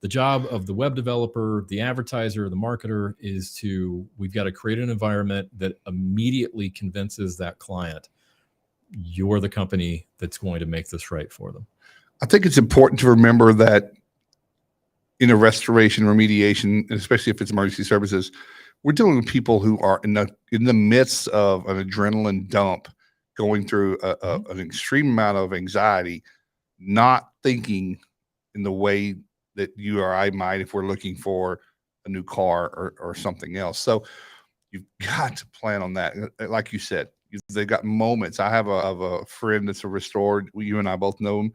the job of the web developer, the advertiser, the marketer is we've got to create an environment that immediately convinces that client you're the company that's going to make this right for them. I think it's important to remember that in a restoration remediation, and especially if it's emergency services, we're dealing with people who are in the midst of an adrenaline dump, going through an extreme amount of anxiety, not thinking in the way that you or I might if we're looking for a new car or something else. So you've got to plan on that. Like you said, they've got moments. I have a friend that's a restored. You and I both know him.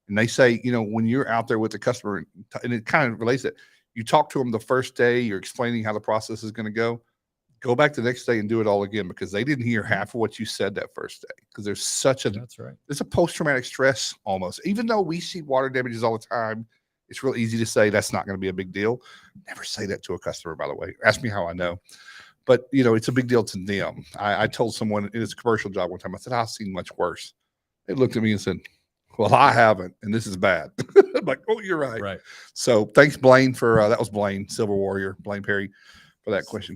And they say, when you're out there with the customer, and it kind of relates it, you talk to them the first day, you're explaining how the process is going to go back the next day and do it all again, because they didn't hear half of what you said that first day. Because that's right. There's a post-traumatic stress almost. Even though we see water damages all the time, it's real easy to say that's not going to be a big deal. Never say that to a customer, by the way. Ask me how I know. But, it's a big deal to them. I told someone in his commercial job one time, I said, I've seen much worse. They looked at me and said, well, I haven't, and this is bad. I'm like, oh, you're right. Right. So thanks, Blaine, for that was Blaine, Silver Warrior, Blaine Perry, for that question.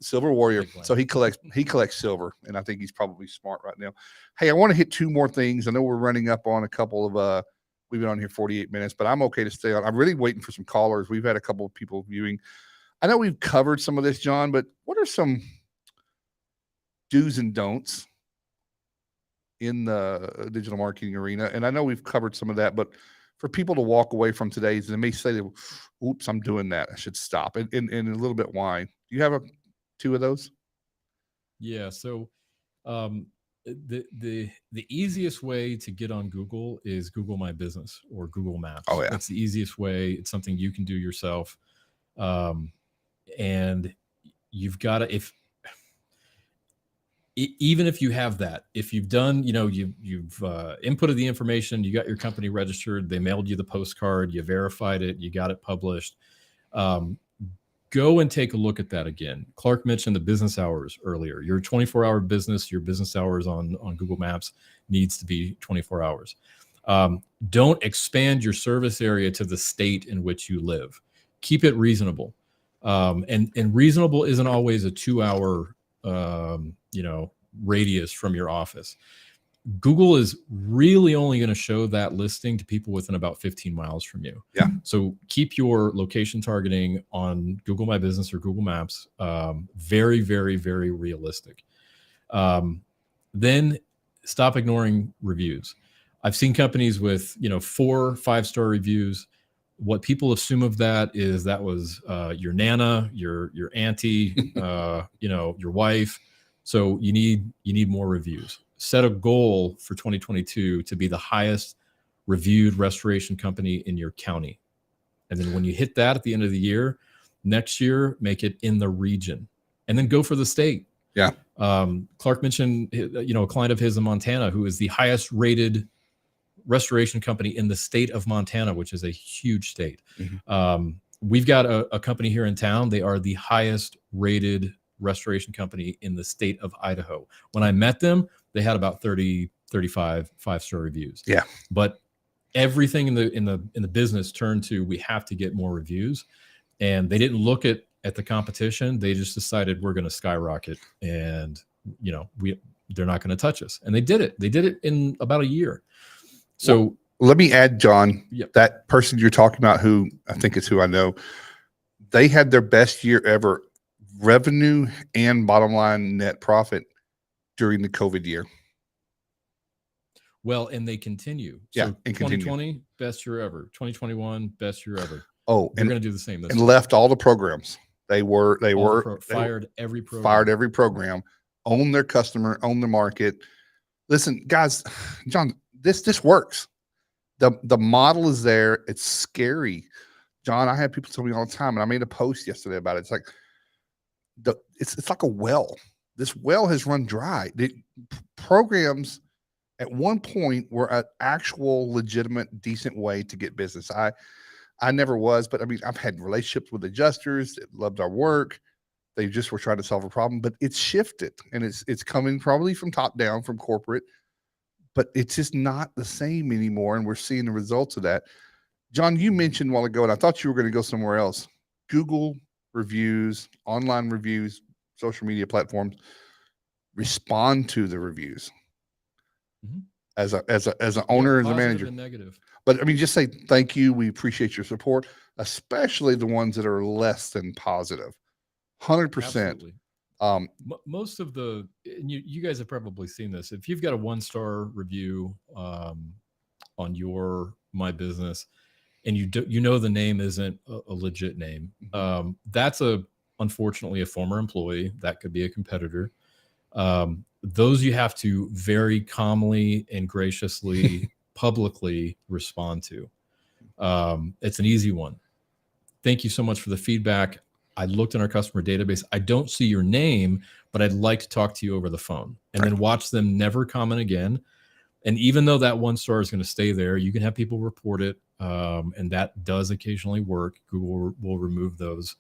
Silver Warrior. So he collects silver, and I think he's probably smart right now. Hey, I want to hit two more things. I know we're running up on a couple of we've been on here 48 minutes, but I'm okay to stay on. I'm really waiting for some callers. We've had a couple of people viewing. I know we've covered some of this, Jon, but what are some do's and don'ts in the digital marketing arena? And I know we've covered some of that, but for people to walk away from today's, they may say, oops, I'm doing that, I should stop. And a little bit why. Do you have two of those? Yeah. So the easiest way to get on Google is Google My Business or Google Maps. Oh, yeah. That's the easiest way. It's something you can do yourself. And you've got to, even if you have that, if you've done, you've inputted the information, you got your company registered, they mailed you the postcard, you verified it, you got it published. go and take a look at that again. Clark mentioned the business hours earlier. Your 24-hour business, your business hours on Google Maps needs to be 24 hours. Don't expand your service area to the state in which you live. Keep it reasonable. And reasonable isn't always a 2-hour, radius from your office. Google is really only going to show that listing to people within about 15 miles from you. Yeah. So keep your location targeting on Google My Business or Google Maps very, very, very realistic. Then stop ignoring reviews. I've seen companies with 4 5-star reviews. What people assume of that is that was your nana, your auntie, your wife. So you need more reviews. Set a goal for 2022 to be the highest reviewed restoration company in your county. And then when you hit that at the end of the year, next year, make it in the region and then go for the state. Yeah. Clark mentioned, a client of his in Montana who is the highest rated restoration company in the state of Montana, which is a huge state. Mm-hmm. We've got a company here in town. They are the highest rated restoration company in the state of Idaho. When I met them, they had about 30, 35 5-star reviews. Yeah. But everything in the business turned to, we have to get more reviews. And they didn't look at the competition. They just decided we're going to skyrocket and, they're not going to touch us. And they did it. They did it in about a year. So well, let me add, John, yep. That person you're talking about, who I think is who I know, they had their best year ever, revenue and bottom line net profit during the COVID year. Well, and they continue. Yeah, so and 2020, best year ever. 2021, best year ever. Oh, they're going to do the same. And left all the programs. They fired every program. Fired every program. Own their customer. Own the market. Listen, guys, John, this works. The model is there. It's scary, John. I have people tell me all the time, and I made a post yesterday about it. It's like it's like a well. This well has run dry. The programs at one point were an actual legitimate, decent way to get business. I never was, but I mean, I've had relationships with adjusters that loved our work. They just were trying to solve a problem, but it's shifted, and it's coming probably from top down, from corporate, but it's just not the same anymore. And we're seeing the results of that. John, you mentioned a while ago, and I thought you were going to go somewhere else. Google reviews, online reviews, social media platforms respond to the reviews. Mm-hmm. As an owner, as a manager. And negative. But I mean, just say thank you. We appreciate your support, especially the ones that are less than positive. 100%. Most of and you guys have probably seen this. If you've got a 1-star review on your My Business, and the name isn't a legit name, that's unfortunately a former employee. That could be a competitor. Those you have to very calmly and graciously publicly respond to. It's an easy one. Thank you so much for the feedback. I looked in our customer database. I don't see your name, but I'd like to talk to you over the phone, and then watch them never comment again. And even though that 1-star is going to stay there, you can have people report it. And that does occasionally work. Google will remove those.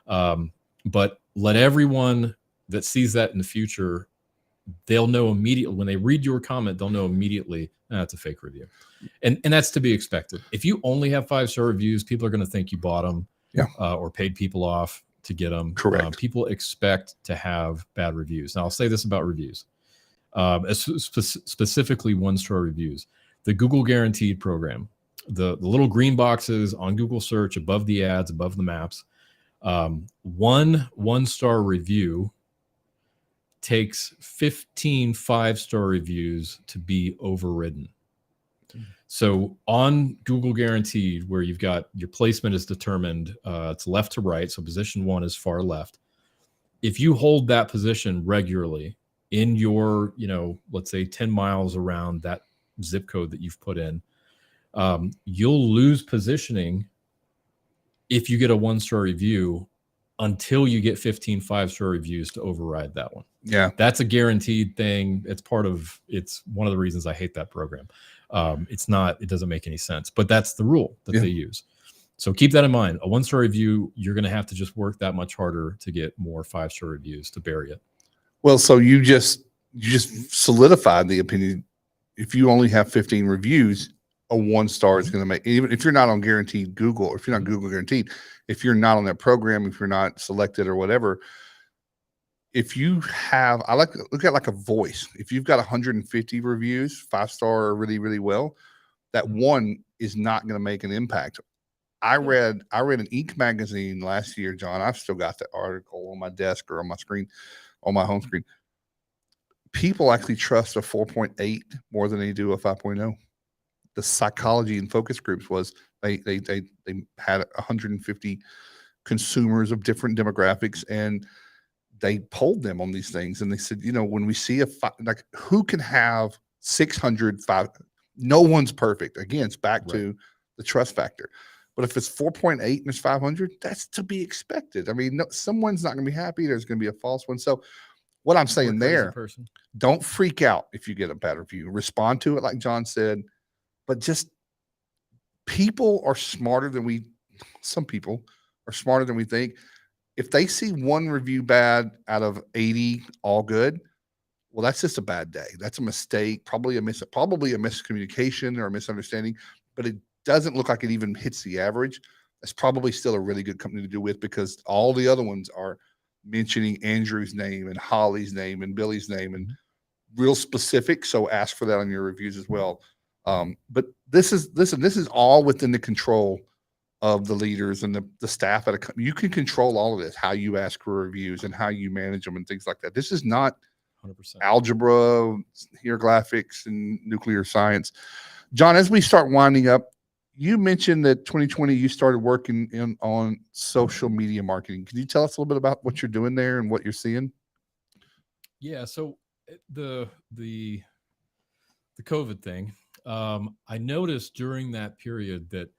But let everyone that sees that in the future, they'll know immediately when they read your comment, they'll know immediately that's a fake review. And that's to be expected. If you only have 5-star reviews, people are going to think you bought them or paid people off to get them. Correct. People expect to have bad reviews. Now I'll say this about reviews, specifically 1-star reviews. The Google Guaranteed program, the little green boxes on Google search above the ads, above the maps, 1-star review takes 15 5-star reviews to be overridden. So on Google Guaranteed, where you've got your placement is determined, it's left to right. So position 1 is far left. If you hold that position regularly in your, let's say 10 miles around that zip code that you've put in, you'll lose positioning if you get a 1-star review until you get 15 5-star reviews to override that one. Yeah. That's a guaranteed thing. It's one of the reasons I hate that program. It doesn't make any sense, but that's the rule that they use. So keep that in mind. A 1-star review, you're going to have to just work that much harder to get more 5-star reviews to bury it. Well, so you just solidified the opinion. If you only have 15 reviews, a 1-star is going to make, even if you're not on guaranteed Google, or if you're not Google guaranteed, if you're not on that program, if you're not selected or whatever, if you have, I like look at like a voice. If you've got 150 reviews, 5-star really, really well, that one is not going to make an impact. I read an Inc. magazine last year, John. I've still got the article on my desk or on my screen, on my home screen. People actually trust a 4.8 more than they do a 5.0. The psychology and focus groups was they had 150 consumers of different demographics, and they polled them on these things, and they said, when we see like who can have 605, no one's perfect. Again, it's back to the trust factor. But if it's 4.8 and it's 500, that's to be expected. I mean, someone's not going to be happy. There's going to be a false one. So what I'm saying there, don't freak out if you get a bad review. Respond to it like Jon said, but just people are smarter than some people are smarter than we think. If they see one review bad out of 80, all good, well, that's just a bad day. That's a mistake, probably a miscommunication or a misunderstanding, but it doesn't look like it even hits the average. That's probably still a really good company to do with, because all the other ones are mentioning Andrew's name and Holly's name and Billy's name and real specific. So ask for that on your reviews as well. But this is all within the control of the leaders and the staff at a company. You can control all of this, how you ask for reviews and how you manage them and things like that. This is not 100%. Algebra, hieroglyphics, and nuclear science. Jon, as we start winding up, you mentioned that 2020 you started working on social media marketing. Can you tell us a little bit about what you're doing there and what you're seeing? Yeah, so the COVID thing, I noticed during that period that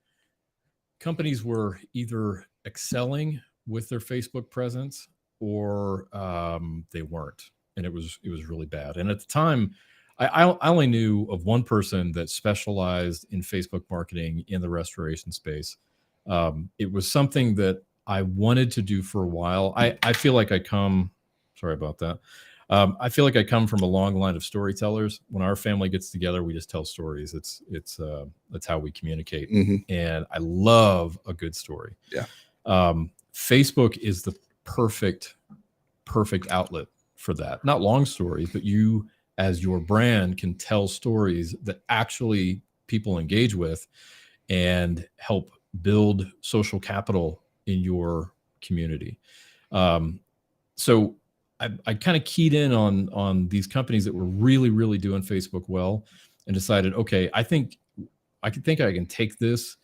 companies were either excelling with their Facebook presence or they weren't, and it was really bad. And at the time, I only knew of one person that specialized in Facebook marketing in the restoration space. It was something that I wanted to do for a while. I feel like I come from a long line of storytellers. When our family gets together, we just tell stories. That's how we communicate. And I love a good story. Yeah. Facebook is the perfect outlet for that. Not long stories, but you as your brand can tell stories that actually people engage with and help build social capital in your community. So I kind of keyed in on these companies that were really, really doing Facebook well, and decided, okay, I think I can take this,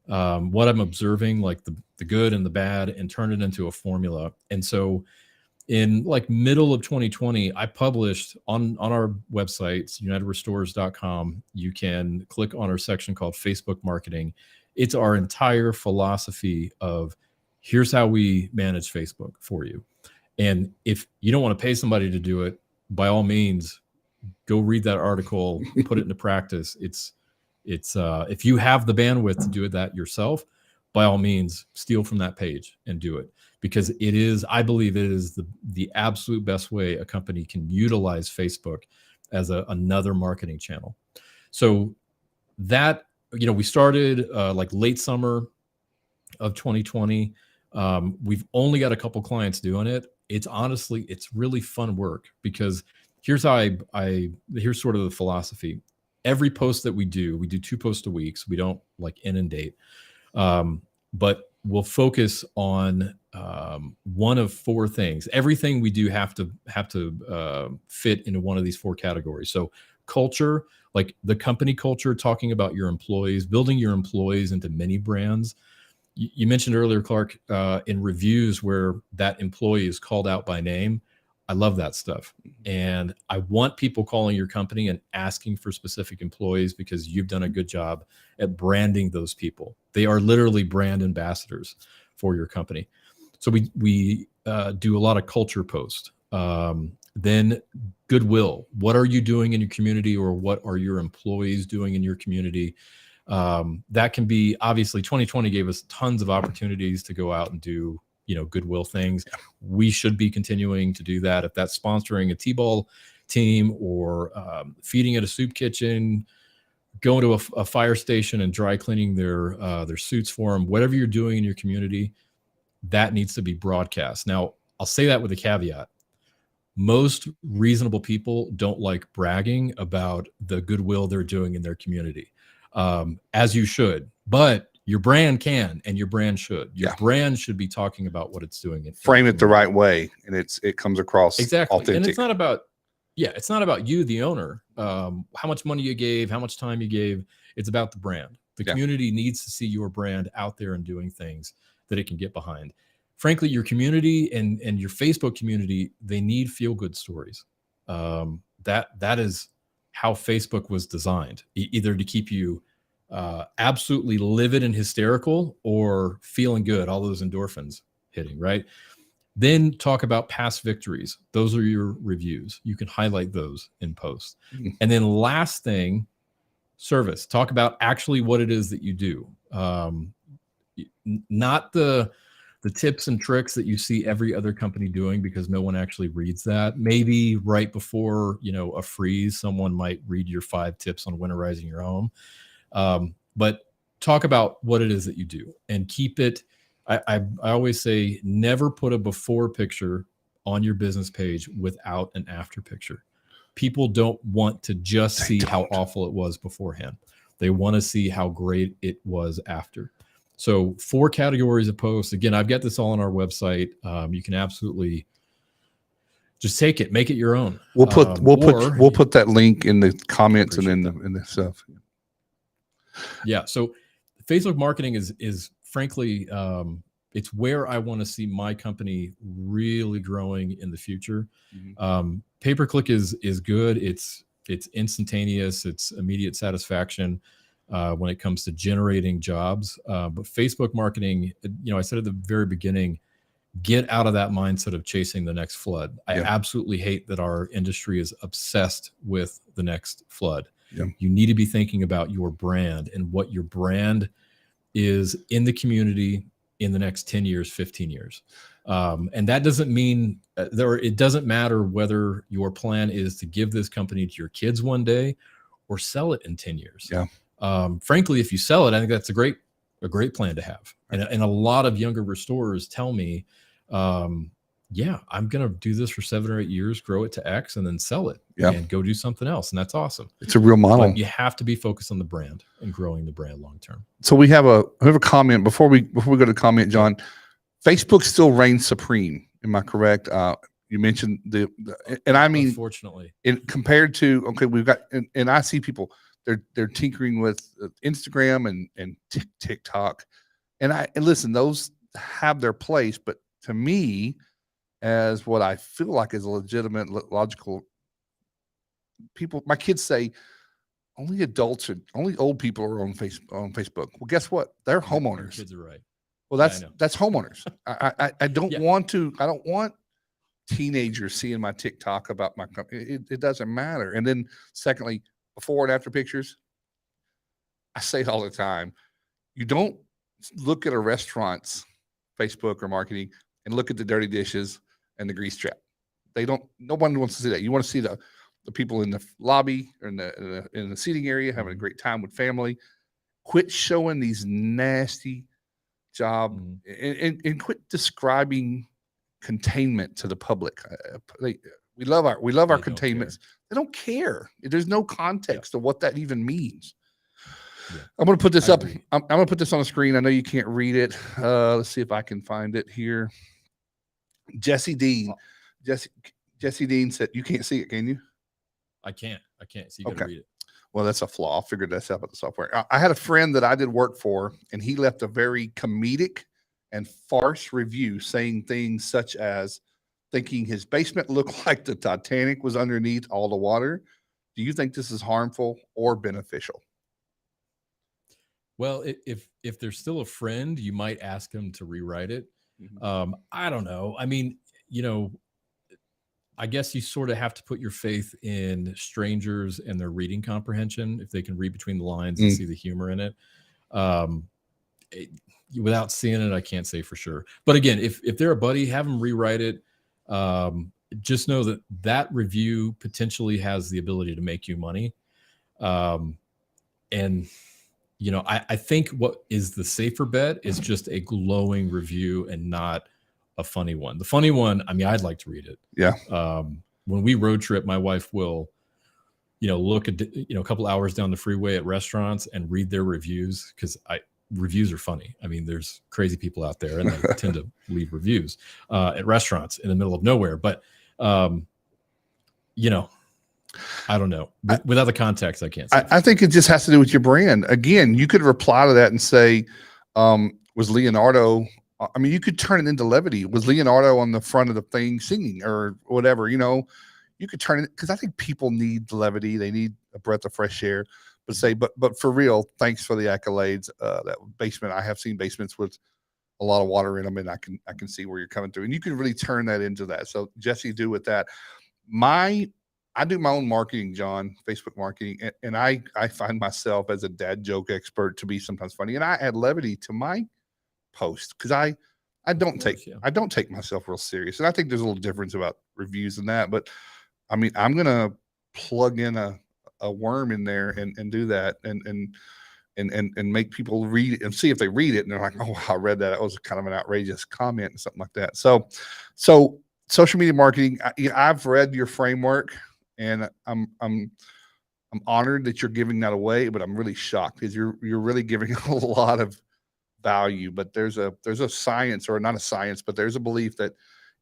what I'm observing, like the good and the bad, and turn it into a formula. And so in like middle of 2020, I published on our website, unitedrestores.com. You can click on our section called Facebook Marketing. It's our entire philosophy of here's how we manage Facebook for you. And if you don't want to pay somebody to do it, by all means, go read that article, put it into practice. It's if you have the bandwidth to do that yourself, by all means, steal from that page and do it, because I believe it is the absolute best way a company can utilize Facebook as another marketing channel. So that, we started like late summer of 2020. We've only got a couple clients doing it. It's really fun work, because here's how here's sort of the philosophy. Every post that we do 2 posts a week, so we don't like inundate, but we'll focus on one of 4 things. Everything we do have to fit into one of these 4 categories. So culture, like the company culture, talking about your employees, building your employees into mini brands. You mentioned earlier, Clark, in reviews where that employee is called out by name. I love that stuff. And I want people calling your company and asking for specific employees, because you've done a good job at branding those people. They are literally brand ambassadors for your company. So we do a lot of culture posts. Then goodwill. What are you doing in your community, or what are your employees doing in your community? That can be, obviously 2020 gave us tons of opportunities to go out and do, goodwill things. We should be continuing to do that. If that's sponsoring a T-ball team or feeding at a soup kitchen, going to a fire station and dry cleaning their suits for them, whatever you're doing in your community, that needs to be broadcast. Now, I'll say that with a caveat. Most reasonable people don't like bragging about the goodwill they're doing in their community, as you should. But your brand can, and your brand should. Your brand should be talking about what it's doing. Frame it the right way, and it comes across authentic. And it's not about you, the owner, how much money you gave, how much time you gave. It's about the brand. The community needs to see your brand out there and doing things that it can get behind. Frankly, your community and your Facebook community, they need feel-good stories. That is how Facebook was designed, either to keep you absolutely livid and hysterical or feeling good, all those endorphins hitting, right? Then talk about past victories. Those are your reviews. You can highlight those in posts. And then last thing, service. Talk about actually what it is that you do. Not the tips and tricks that you see every other company doing, because no one actually reads that. Maybe right before, a freeze, someone might read your 5 tips on winterizing your home. But talk about what it is that you do and keep it. I always say, never put a before picture on your business page without an after picture. People don't want to just see how awful it was beforehand. They want to see how great it was after. So 4 categories of posts. Again, I've got this all on our website. You can absolutely just take it, make it your own. We'll put that link in the comments and in the stuff. Yeah. So Facebook marketing is frankly, it's where I want to see my company really growing in the future. Pay-per-click is good. It's instantaneous. It's immediate satisfaction when it comes to generating jobs. But Facebook marketing, I said at the very beginning, get out of that mindset of chasing the next flood. I absolutely hate that our industry is obsessed with the next flood. You need to be thinking about your brand and what your brand is in the community in the next 10 years, 15 years. And that doesn't mean it doesn't matter whether your plan is to give this company to your kids one day or sell it in 10 years. Frankly, if you sell it, I think that's a great plan to have. And a lot of younger restorers tell me, I'm going to do this for 7 or 8 years, grow it to X, and then sell it and go do something else. And that's awesome. It's a real model. But you have to be focused on the brand and growing the brand long-term. So we have a comment before we go to comment, Jon. Facebook still reigns supreme. Am I correct? You mentioned and I mean, unfortunately, compared to, we've got, and I see people, they're tinkering with Instagram and TikTok. And listen, those have their place, but to me, as what I feel like is a legitimate, logical people, my kids say only old people are on Facebook. Well, guess what? They're homeowners. Kids are right. Well, that's homeowners. I don't want teenagers seeing my TikTok about my company. It doesn't matter. And then secondly, before and after pictures, I say it all the time. You don't look at a restaurant's Facebook or marketing and look at the dirty dishes and the grease trap. No one wants to see that. You want to see the people in the lobby or in the seating area having a great time with family. Quit showing these nasty job and quit describing containment to the public. We love our containments. They don't care. There's no context of what that even means. I'm going to put this up. I'm going to put this on the screen. I know you can't read it. Let's see if I can find it here. Jesse Dean said, you can't see it, can you? I can't. So you got to read it. Well, that's a flaw. I figured that's out with the software. I had a friend that I did work for, and he left a very comedic and farce review saying things such as thinking his basement looked like the Titanic was underneath all the water. Do you think this is harmful or beneficial? Well, if there's still a friend, you might ask him to rewrite it. I don't know. I mean, I guess you sort of have to put your faith in strangers and their reading comprehension, if they can read between the lines and see the humor in it. Without seeing it, I can't say for sure. But again, if they're a buddy, have them rewrite it. Just know that review potentially has the ability to make you money. And I think what is the safer bet is just a glowing review and not a funny one. The funny one, I mean, I'd like to read it. Yeah. When we road trip, my wife will, look at, a couple hours down the freeway at restaurants and read their reviews, because reviews are funny. I mean, there's crazy people out there and they tend to leave reviews at restaurants in the middle of nowhere. But, I don't know. Without the context, I can't say. I think it just has to do with your brand. Again, you could reply to that and say, was Leonardo, I mean, you could turn it into levity. Was Leonardo on the front of the thing singing or whatever, you could turn it, because I think people need levity. They need a breath of fresh air. But say, but for real, thanks for the accolades. That basement, I have seen basements with a lot of water in them, and I can see where you're coming through. And you can really turn that into that. So Jesse, do with that. I do my own marketing, John, Facebook marketing, and I find myself as a dad joke expert to be sometimes funny, and I add levity to my post, because I don't take myself real serious, and I think there's a little difference about reviews and that. But I mean, I'm gonna plug in a worm in there and do that and make people read it and see if they read it and they're like, oh, I read that. It was kind of an outrageous comment and something like that. So social media marketing, I've read your framework, and I'm honored that you're giving that away, but I'm really shocked because you're really giving a lot of value. But there's a science, or not a science, but there's a belief that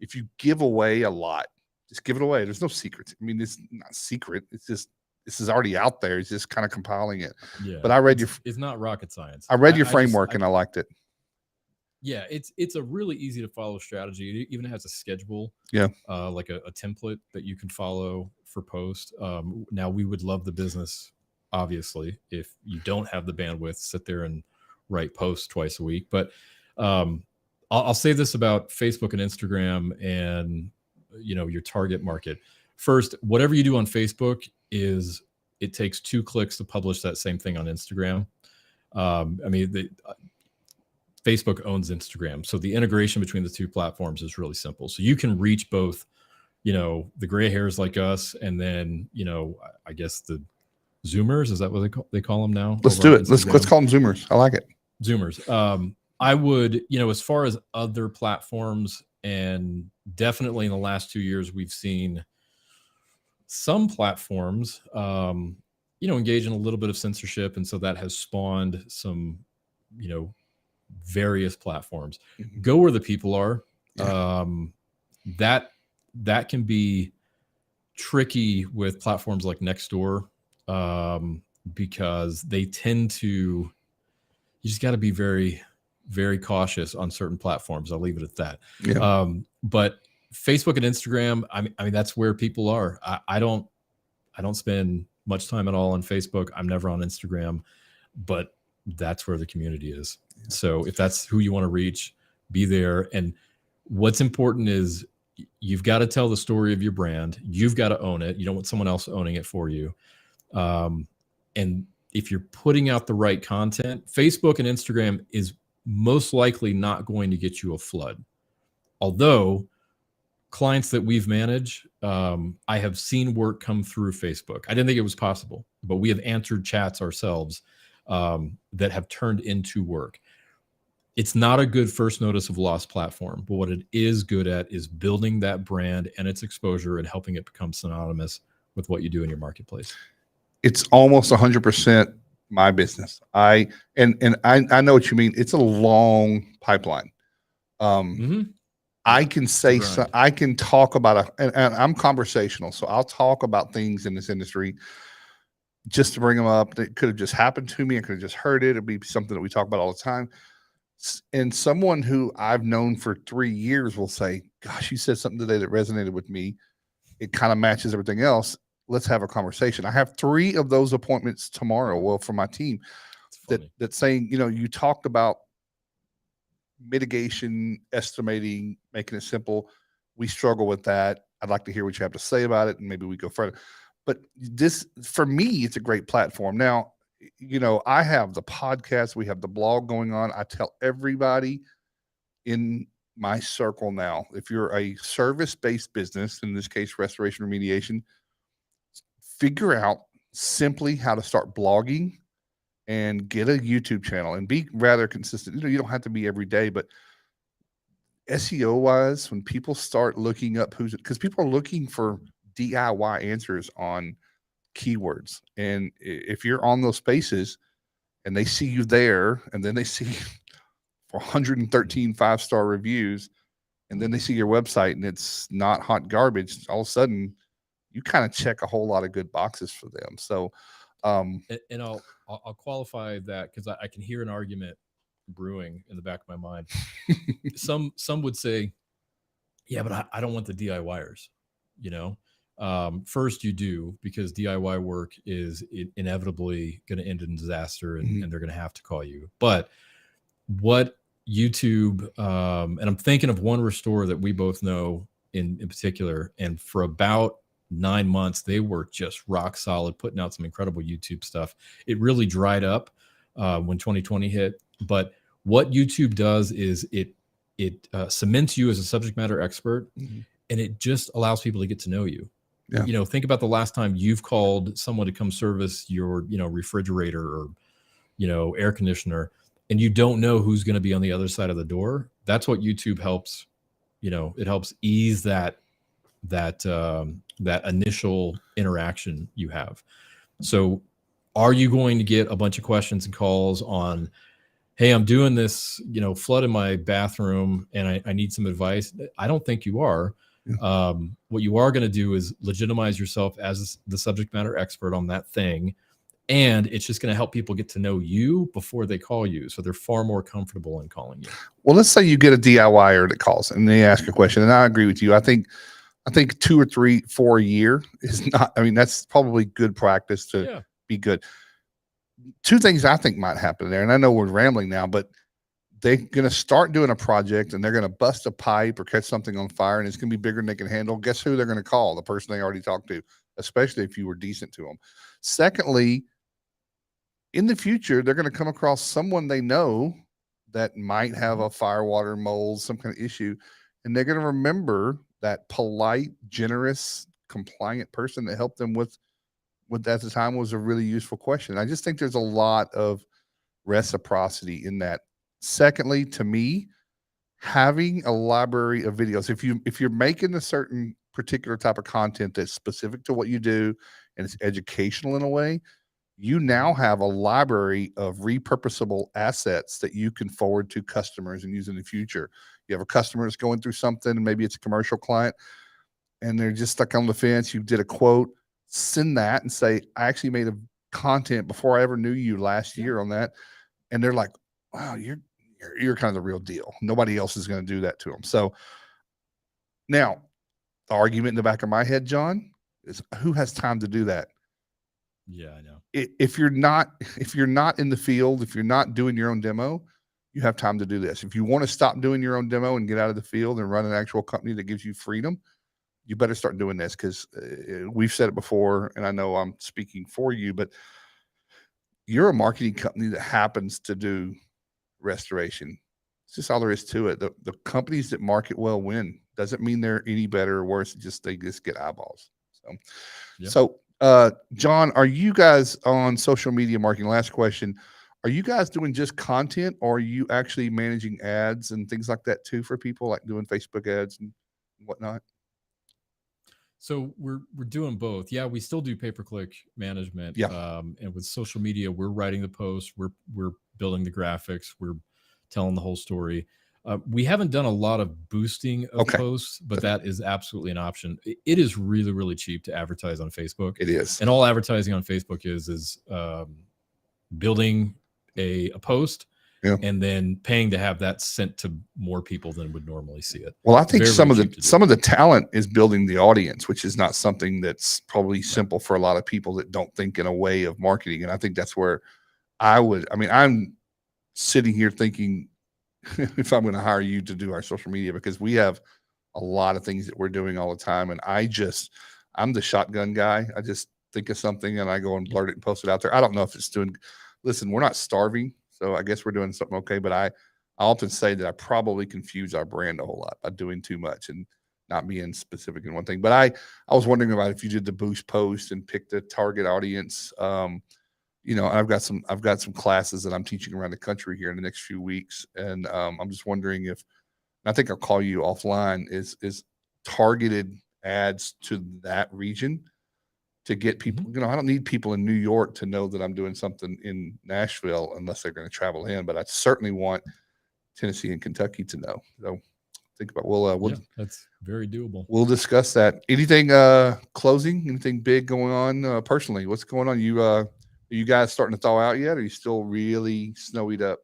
if you give away a lot, just give it away. There's no secrets. I mean, it's not secret. It's just, this is already out there. It's just kind of compiling it. Yeah. But I read it's not rocket science. I read your framework and I liked it. Yeah, it's a really easy to follow strategy. It even has a schedule. Yeah. Like a template that you can follow for post. Now we would love the business, obviously, if you don't have the bandwidth, sit there and write posts twice a week. But I'll say this about Facebook and Instagram and your target market. First, whatever you do on Facebook it takes 2 clicks to publish that same thing on Instagram. I mean, Facebook owns Instagram, so the integration between the 2 platforms is really simple. So you can reach both, the gray hairs like us, and then I guess the Zoomers, is that what they call them now? Let's do it. Let's call them Zoomers. I like it. Zoomers. I would, as far as other platforms, and definitely in the last 2 years, we've seen some platforms, engage in a little bit of censorship. And so that has spawned some, various platforms. Mm-hmm. Go where the people are. Yeah. That can be tricky with platforms like Nextdoor, because they tend to, you just got to be very, very cautious on certain platforms. I'll leave it at that. Yeah. But Facebook and Instagram, I mean, that's where people are. I don't spend much time at all on Facebook. I'm never on Instagram, but that's where the community is. Yeah. So if that's who you want to reach, be there. And what's important is you've got to tell the story of your brand. You've got to own it. You don't want someone else owning it for you. And if you're putting out the right content, Facebook and Instagram is most likely not going to get you a flood. Although clients that we've managed, I have seen work come through Facebook. I didn't think it was possible, but we have answered chats ourselves that have turned into work. It's not a good first notice of loss platform, but what it is good at is building that brand and its exposure and helping it become synonymous with what you do in your marketplace. It's almost 100% my business. I know what you mean. It's a long pipeline. I can say, so, I can talk about and I'm conversational, so I'll talk about things in this industry just to bring them up. That could have just happened to me. I could have just heard it. It'd be something that we talk about all the time. And someone who I've known for 3 years will say, gosh, you said something today that resonated with me. It kind of matches everything else. Let's have a conversation. I have 3 of those appointments tomorrow. Well, for my team that's saying, you talked about mitigation, estimating, making it simple. We struggle with that. I'd like to hear what you have to say about it, and maybe we go further. But this, for me, it's a great platform. Now, I have the podcast, we have the blog going on. I tell everybody in my circle now, if you're a service-based business, in this case, restoration remediation, figure out simply how to start blogging and get a YouTube channel and be rather consistent. You don't have to be every day, but SEO wise, when people start looking up because people are looking for DIY answers on keywords. And if you're on those spaces and they see you there, and then they see 113 5-star reviews, and then they see your website and it's not hot garbage, all of a sudden you kind of check a whole lot of good boxes for them. So, and I'll qualify that because I can hear an argument brewing in the back of my mind. Some would say, yeah, but I don't want the DIYers, first you do, because DIY work is inevitably going to end in disaster, and they're going to have to call you. But what YouTube, and I'm thinking of one restorer that we both know in particular, and for about 9 months, they were just rock solid, putting out some incredible YouTube stuff. It really dried up when 2020 hit. But what YouTube does is it cements you as a subject matter expert, and it just allows people to get to know you. Yeah. Think about the last time you've called someone to come service your, refrigerator or, air conditioner, and you don't know who's going to be on the other side of the door. That's what YouTube helps. It helps ease that initial interaction you have. So are you going to get a bunch of questions and calls on, hey, I'm doing this, flood in my bathroom and I need some advice? I don't think you are. What you are going to do is legitimize yourself as the subject matter expert on that thing. And it's just going to help people get to know you before they call you. So they're far more comfortable in calling you. Well, let's say you get a DIYer that calls and they ask a question. And I agree with you. I think 2 or 3, 4 a year is not, that's probably good practice to be good. 2 things I think might happen there. And I know we're rambling now, but they're going to start doing a project and they're going to bust a pipe or catch something on fire, and it's going to be bigger than they can handle. Guess who they're going to call? The person they already talked to, especially if you were decent to them. Secondly, in the future, they're going to come across someone they know that might have a fire, water, mold, some kind of issue, and they're going to remember that polite, generous, compliant person that helped them with at the time was a really useful question. I just think there's a lot of reciprocity in that. Secondly, to me, having a library of videos, if you're making a certain particular type of content that's specific to what you do and it's educational in a way, you now have a library of repurposable assets that you can forward to customers and use in the future. You have a customer that's going through something, and maybe it's a commercial client, and they're just stuck on the fence. You did a quote, send that and say, I actually made a content before I ever knew you last year on that. And they're like, wow, you're kind of the real deal. Nobody else is going to do that to them. So now the argument in the back of my head, John, is who has time to do that? Yeah, I know. If you're not in the field, if you're not doing your own demo, you have time to do this. If you want to stop doing your own demo and get out of the field and run an actual company that gives you freedom, you better start doing this, because we've said it before, and I know I'm speaking for you, but you're a marketing company that happens to do restoration. It's just all there is to it. The companies that market well win. Doesn't mean they're any better or worse. They just get eyeballs. So, John, are you guys on social media marketing? Last question. Are you guys doing just content, or are you actually managing ads and things like that too for people, like doing Facebook ads and whatnot? So we're doing both. Yeah, we still do pay-per-click management. Yeah. And with social media, we're writing the posts, we're building the graphics, we're telling the whole story. We haven't done a lot of boosting of posts, but that is absolutely an option. It is really, really cheap to advertise on Facebook. It is. And all advertising on Facebook is building a post, and then paying to have that sent to more people than would normally see it. Well, I think some of the talent is building the audience, which is not something that's probably simple for a lot of people that don't think in a way of marketing. And I think that's where I'm sitting here thinking, if I'm going to hire you to do our social media, because we have a lot of things that we're doing all the time. And I'm the shotgun guy. I just think of something and I go and blurt it and post it out there. I don't know if it's doing, listen, we're not starving. So I guess we're doing something okay. But I often say that I probably confuse our brand a whole lot by doing too much and not being specific in one thing. But I was wondering about if you did the boost post and picked the target audience. I've got some classes that I'm teaching around the country here in the next few weeks. And I'm just wondering if, I think I'll call you offline, is targeted ads to that region to get people. I don't need people in New York to know that I'm doing something in Nashville unless they're going to travel in, but I certainly want Tennessee and Kentucky to know. So think about, Yeah, that's very doable. We'll discuss that. Anything closing, anything big going on personally? What's going on? Are you guys starting to thaw out yet? Or are you still really snowed up?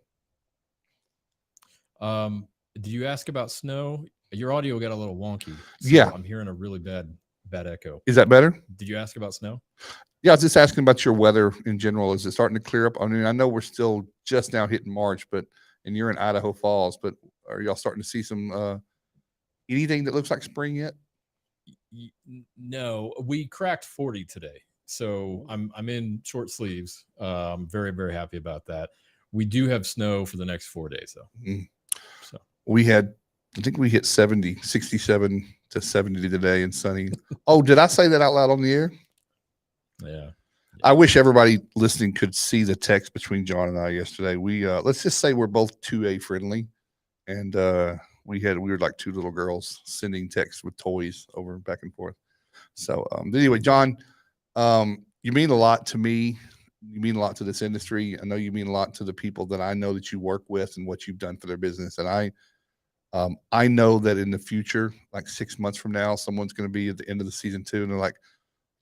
Did you ask about snow? Your audio got a little wonky. So yeah. I'm hearing a really bad echo. Is that better? Did you ask about snow? Yeah, I was just asking about your weather in general. Is it starting to clear up? I mean, I know we're still just now hitting March, and you're in Idaho Falls, but are y'all starting to see some anything that looks like spring yet? No, we cracked 40 today. So I'm in short sleeves. I'm very, very happy about that. We do have snow for the next 4 days though. So I think we hit 67 to 70 today and sunny. Oh, did I say that out loud on the air? Yeah. I wish everybody listening could see the text between Jon and I yesterday. We let's just say we're both 2A friendly, and we were like two little girls sending texts with toys over back and forth. So anyway, Jon, you mean a lot to me. You mean a lot to this industry. I know you mean a lot to the people that I know that you work with and what you've done for their business. And I know that in the future, like 6 months from now, someone's going to be at the end of the season 2 and they're like,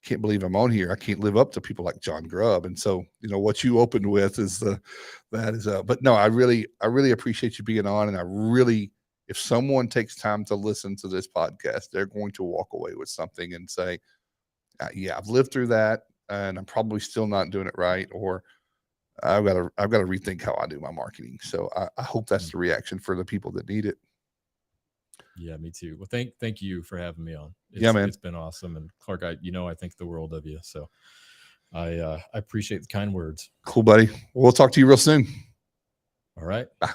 can't believe I'm on here. I can't live up to people like Jon Grubb. And so, what you opened with but no, I really appreciate you being on. And if someone takes time to listen to this podcast, they're going to walk away with something and say, yeah, I've lived through that and I'm probably still not doing it right. Or I've got to rethink how I do my marketing. So I hope that's the reaction for the people that need it. Yeah, me too. Well, thank you for having me on. Yeah, man. It's been awesome. And Clark, I think the world of you. So I appreciate the kind words. Cool, buddy. We'll talk to you real soon. All right. Bye.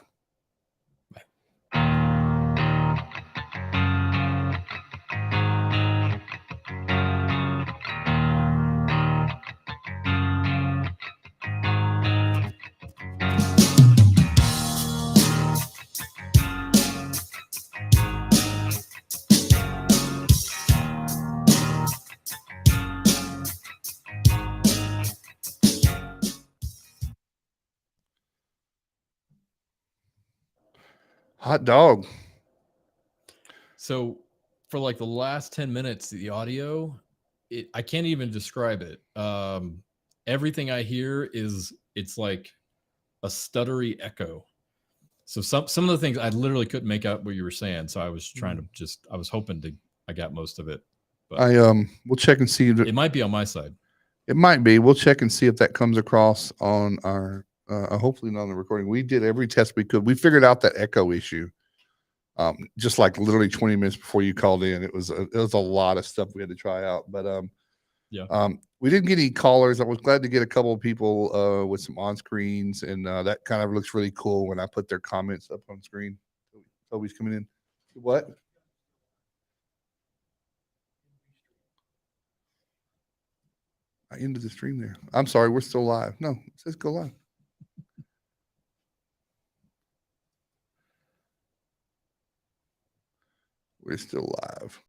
Hot dog. So for like the last 10 minutes, the audio, I can't even describe it. Everything I hear it's like a stuttery echo. So some of the things I literally couldn't make out what you were saying. So I was trying to I was hoping I got most of it. But we'll check and see. It might be on my side. It might be. We'll check and see if that comes across on our, hopefully not on the recording. We did every test we could. We figured out that echo issue. Just like literally 20 minutes before you called in. It was a lot of stuff we had to try out, but we didn't get any callers. I was glad to get a couple of people with some on screens, and that kind of looks really cool when I put their comments up on screen. Toby's coming in. What? I ended the stream there. I'm sorry, we're still live. No, it says go live. We're still live.